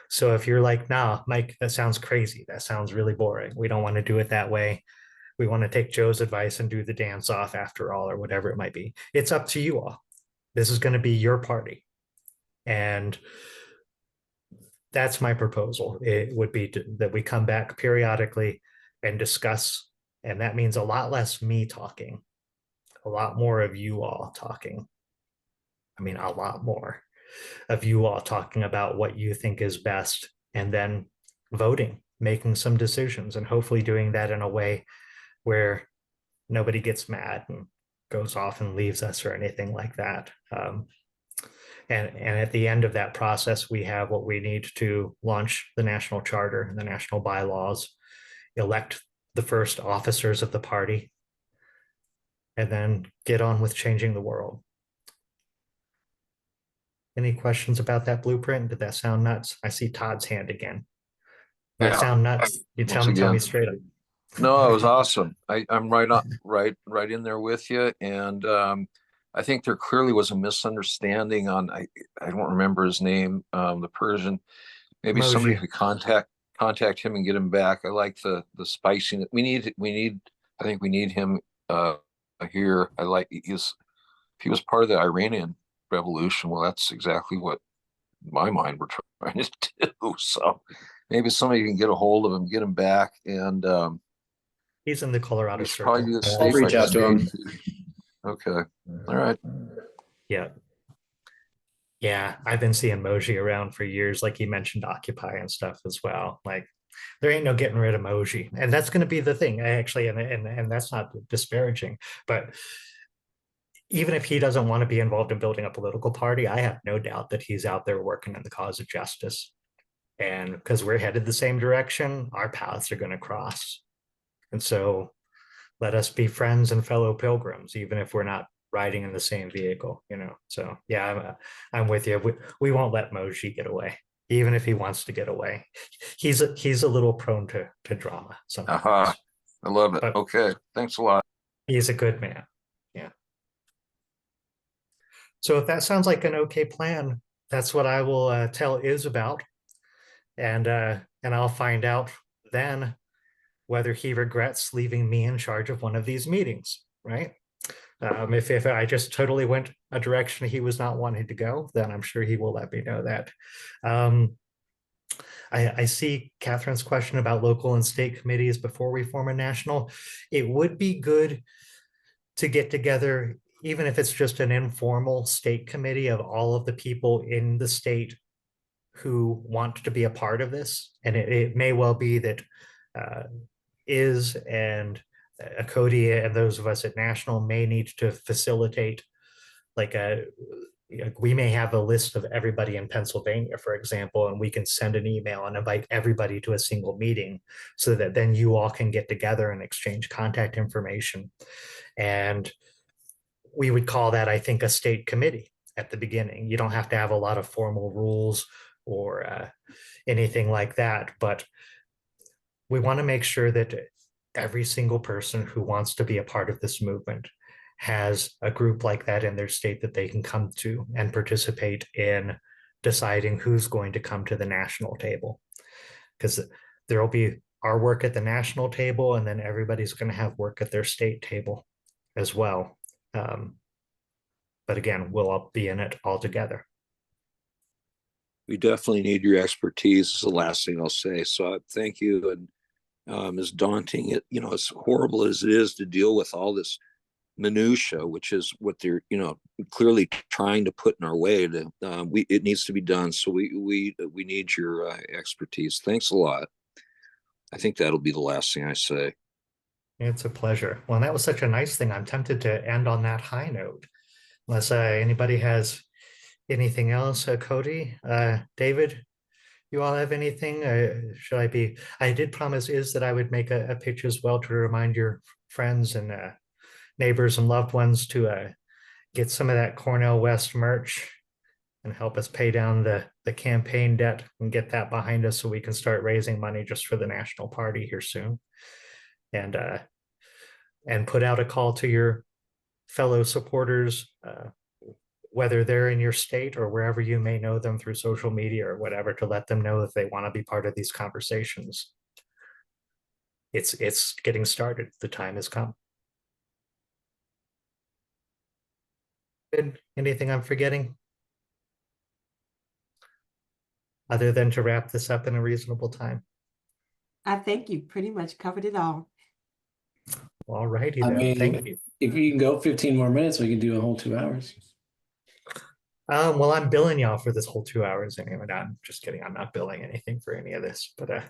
So if you're like, nah, Mike, that sounds crazy. That sounds really boring. We don't want to do it that way. We want to take Joe's advice and do the dance off after all, or whatever it might be. It's up to you all. This is going to be your party. And that's my proposal. It would be that we come back periodically and discuss. And that means a lot less me talking, a lot more of you all talking. I mean, a lot more of you all talking about what you think is best and then voting, making some decisions, and hopefully doing that in a way where nobody gets mad and goes off and leaves us or anything like that. And at the end of that process, we have what we need to launch the national charter and the national bylaws, elect the first officers of the party, and then get on with changing the world. Any questions about that blueprint? Did that sound nuts? I see Todd's hand again. That sound nuts? You tell me straight up. No, it was awesome. I'm right in there with you. And I think there clearly was a misunderstanding on, I don't remember his name, the Persian. Maybe Moji. somebody could contact him and get him back. I like the spicing. I think we need him here. If he was part of the Iranian revolution, well, that's exactly what in my mind we're trying to do. So maybe somebody can get a hold of him, get him back. And he's in the Colorado should probably do circle. the I'll state reach by out to him. state. Okay. All right. Yeah. Yeah, I've been seeing Moji around for years. Like he mentioned Occupy and stuff as well. Like there ain't no getting rid of Moji. And that's going to be the thing, actually. And that's not disparaging. But even if he doesn't want to be involved in building a political party, I have no doubt that he's out there working in the cause of justice. And because we're headed the same direction, our paths are going to cross. And so let us be friends and fellow pilgrims, even if we're not riding in the same vehicle, So yeah, I'm with you. We won't let Moji get away, even if he wants to get away. He's a little prone to drama sometimes. I love it. But Okay. Thanks a lot. he's a good man. Yeah. So if that sounds like an okay plan, that's what I will tell Iz about. And I'll find out then whether he regrets leaving me in charge of one of these meetings, right? If I just totally went a direction he was not wanting to go, then I'm sure he will let me know that. I see Catherine's question about local and state committees before we form a national. It would be good to get together, even if it's just an informal state committee of all of the people in the state who want to be a part of this. And it may well be that Iz and Cody and those of us at National may need to facilitate like we may have a list of everybody in Pennsylvania, for example, and we can send an email and invite everybody to a single meeting so that then you all can get together and exchange contact information. And we would call that, I think, a state committee at the beginning. You don't have to have a lot of formal rules or anything like that, but we want to make sure that every single person who wants to be a part of this movement has a group like that in their state that they can come to and participate in deciding who's going to come to the national table. Because there will be our work at the national table, and then everybody's going to have work at their state table as well. But again, we'll all be in it all together. We definitely need your expertise is the last thing I'll say. So thank you. And as daunting, as horrible as it is to deal with all this minutia, which is what they're, clearly trying to put in our way, it needs to be done. So we need your expertise. Thanks a lot. I think that'll be the last thing I say. It's a pleasure. Well, that was such a nice thing. I'm tempted to end on that high note. Unless anybody has anything else, Cody, David, you all have anything? I did promise that I would make a picture as well to remind your friends and neighbors and loved ones to get some of that Cornell West merch and help us pay down the campaign debt and get that behind us so we can start raising money just for the national party here soon. And put out a call to your fellow supporters, whether they're in your state or wherever you may know them through social media or whatever, to let them know if they want to be part of these conversations. It's getting started. The time has come. Anything I'm forgetting? Other than to wrap this up in a reasonable time? I think you pretty much covered it all. All righty I then. mean, Thank you. if you can go 15 more minutes, we can do a whole 2 hours. Well, I'm billing y'all for this whole 2 hours anyway. No, I'm just kidding. I'm not billing anything for any of this, but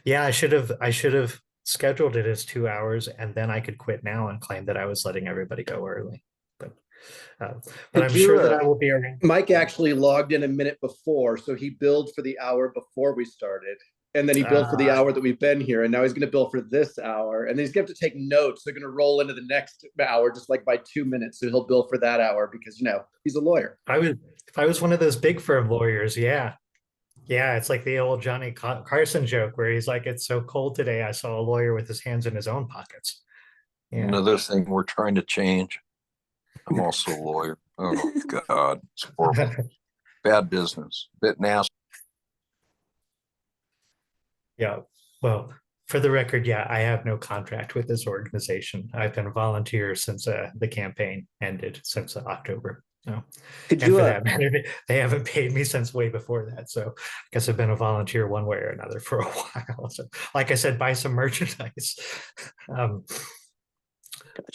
yeah, I should have scheduled it as 2 hours, and then I could quit now and claim that I was letting everybody go early. But I'm sure that I will be around. Mike actually logged in a minute before, so he billed for the hour before we started. And then he billed for the hour that we've been here, and now he's going to bill for this hour. And then he's going to have to take notes. They're going to roll into the next hour just like by 2 minutes. So he'll bill for that hour because, he's a lawyer. If I was one of those big firm lawyers, yeah. Yeah, it's like the old Johnny Carson joke where he's like, it's so cold today, I saw a lawyer with his hands in his own pockets. Yeah. Another thing we're trying to change. I'm also a lawyer. Oh, God. It's horrible. Bad business. Bit nasty. Yeah, well, for the record, yeah, I have no contract with this organization. I've been a volunteer since the campaign ended, since October. So, Could and you, for that matter, they haven't paid me since way before that. So I guess I've been a volunteer one way or another for a while. So, like I said, buy some merchandise. Gotcha.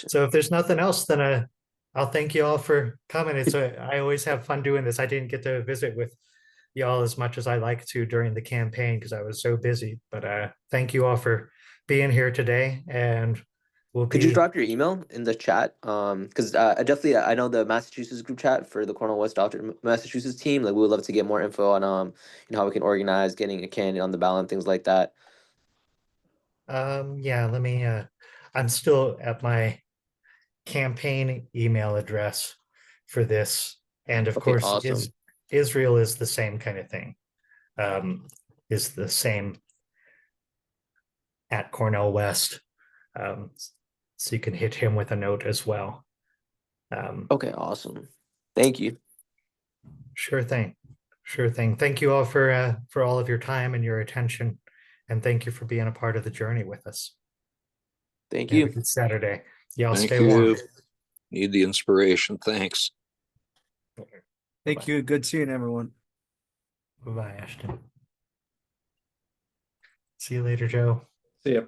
So if there's nothing else, then I'll thank you all for coming. I always have fun doing this. I didn't get to visit with y'all as much as I like to during the campaign because I was so busy. But thank you all for being here today, and Could you drop your email in the chat? Because I know the Massachusetts group chat for the Cornell West Doctor Massachusetts team. Like, we would love to get more info on how we can organize getting a candidate on the ballot and things like that. Yeah, let me. I'm still at my campaign email address for this, and of course, awesome. Israel is the same kind of thing. Is the same at Cornell West. So you can hit him with a note as well. Okay, awesome. Thank you. Sure thing. Sure thing. Thank you all for all of your time and your attention, and thank you for being a part of the journey with us. Thank Have you. a good Saturday. Y'all Thank stay you. warm. Need the inspiration. Thanks. Thank you. Good seeing everyone. Bye-bye, Ashton. See you later, Joe. See ya.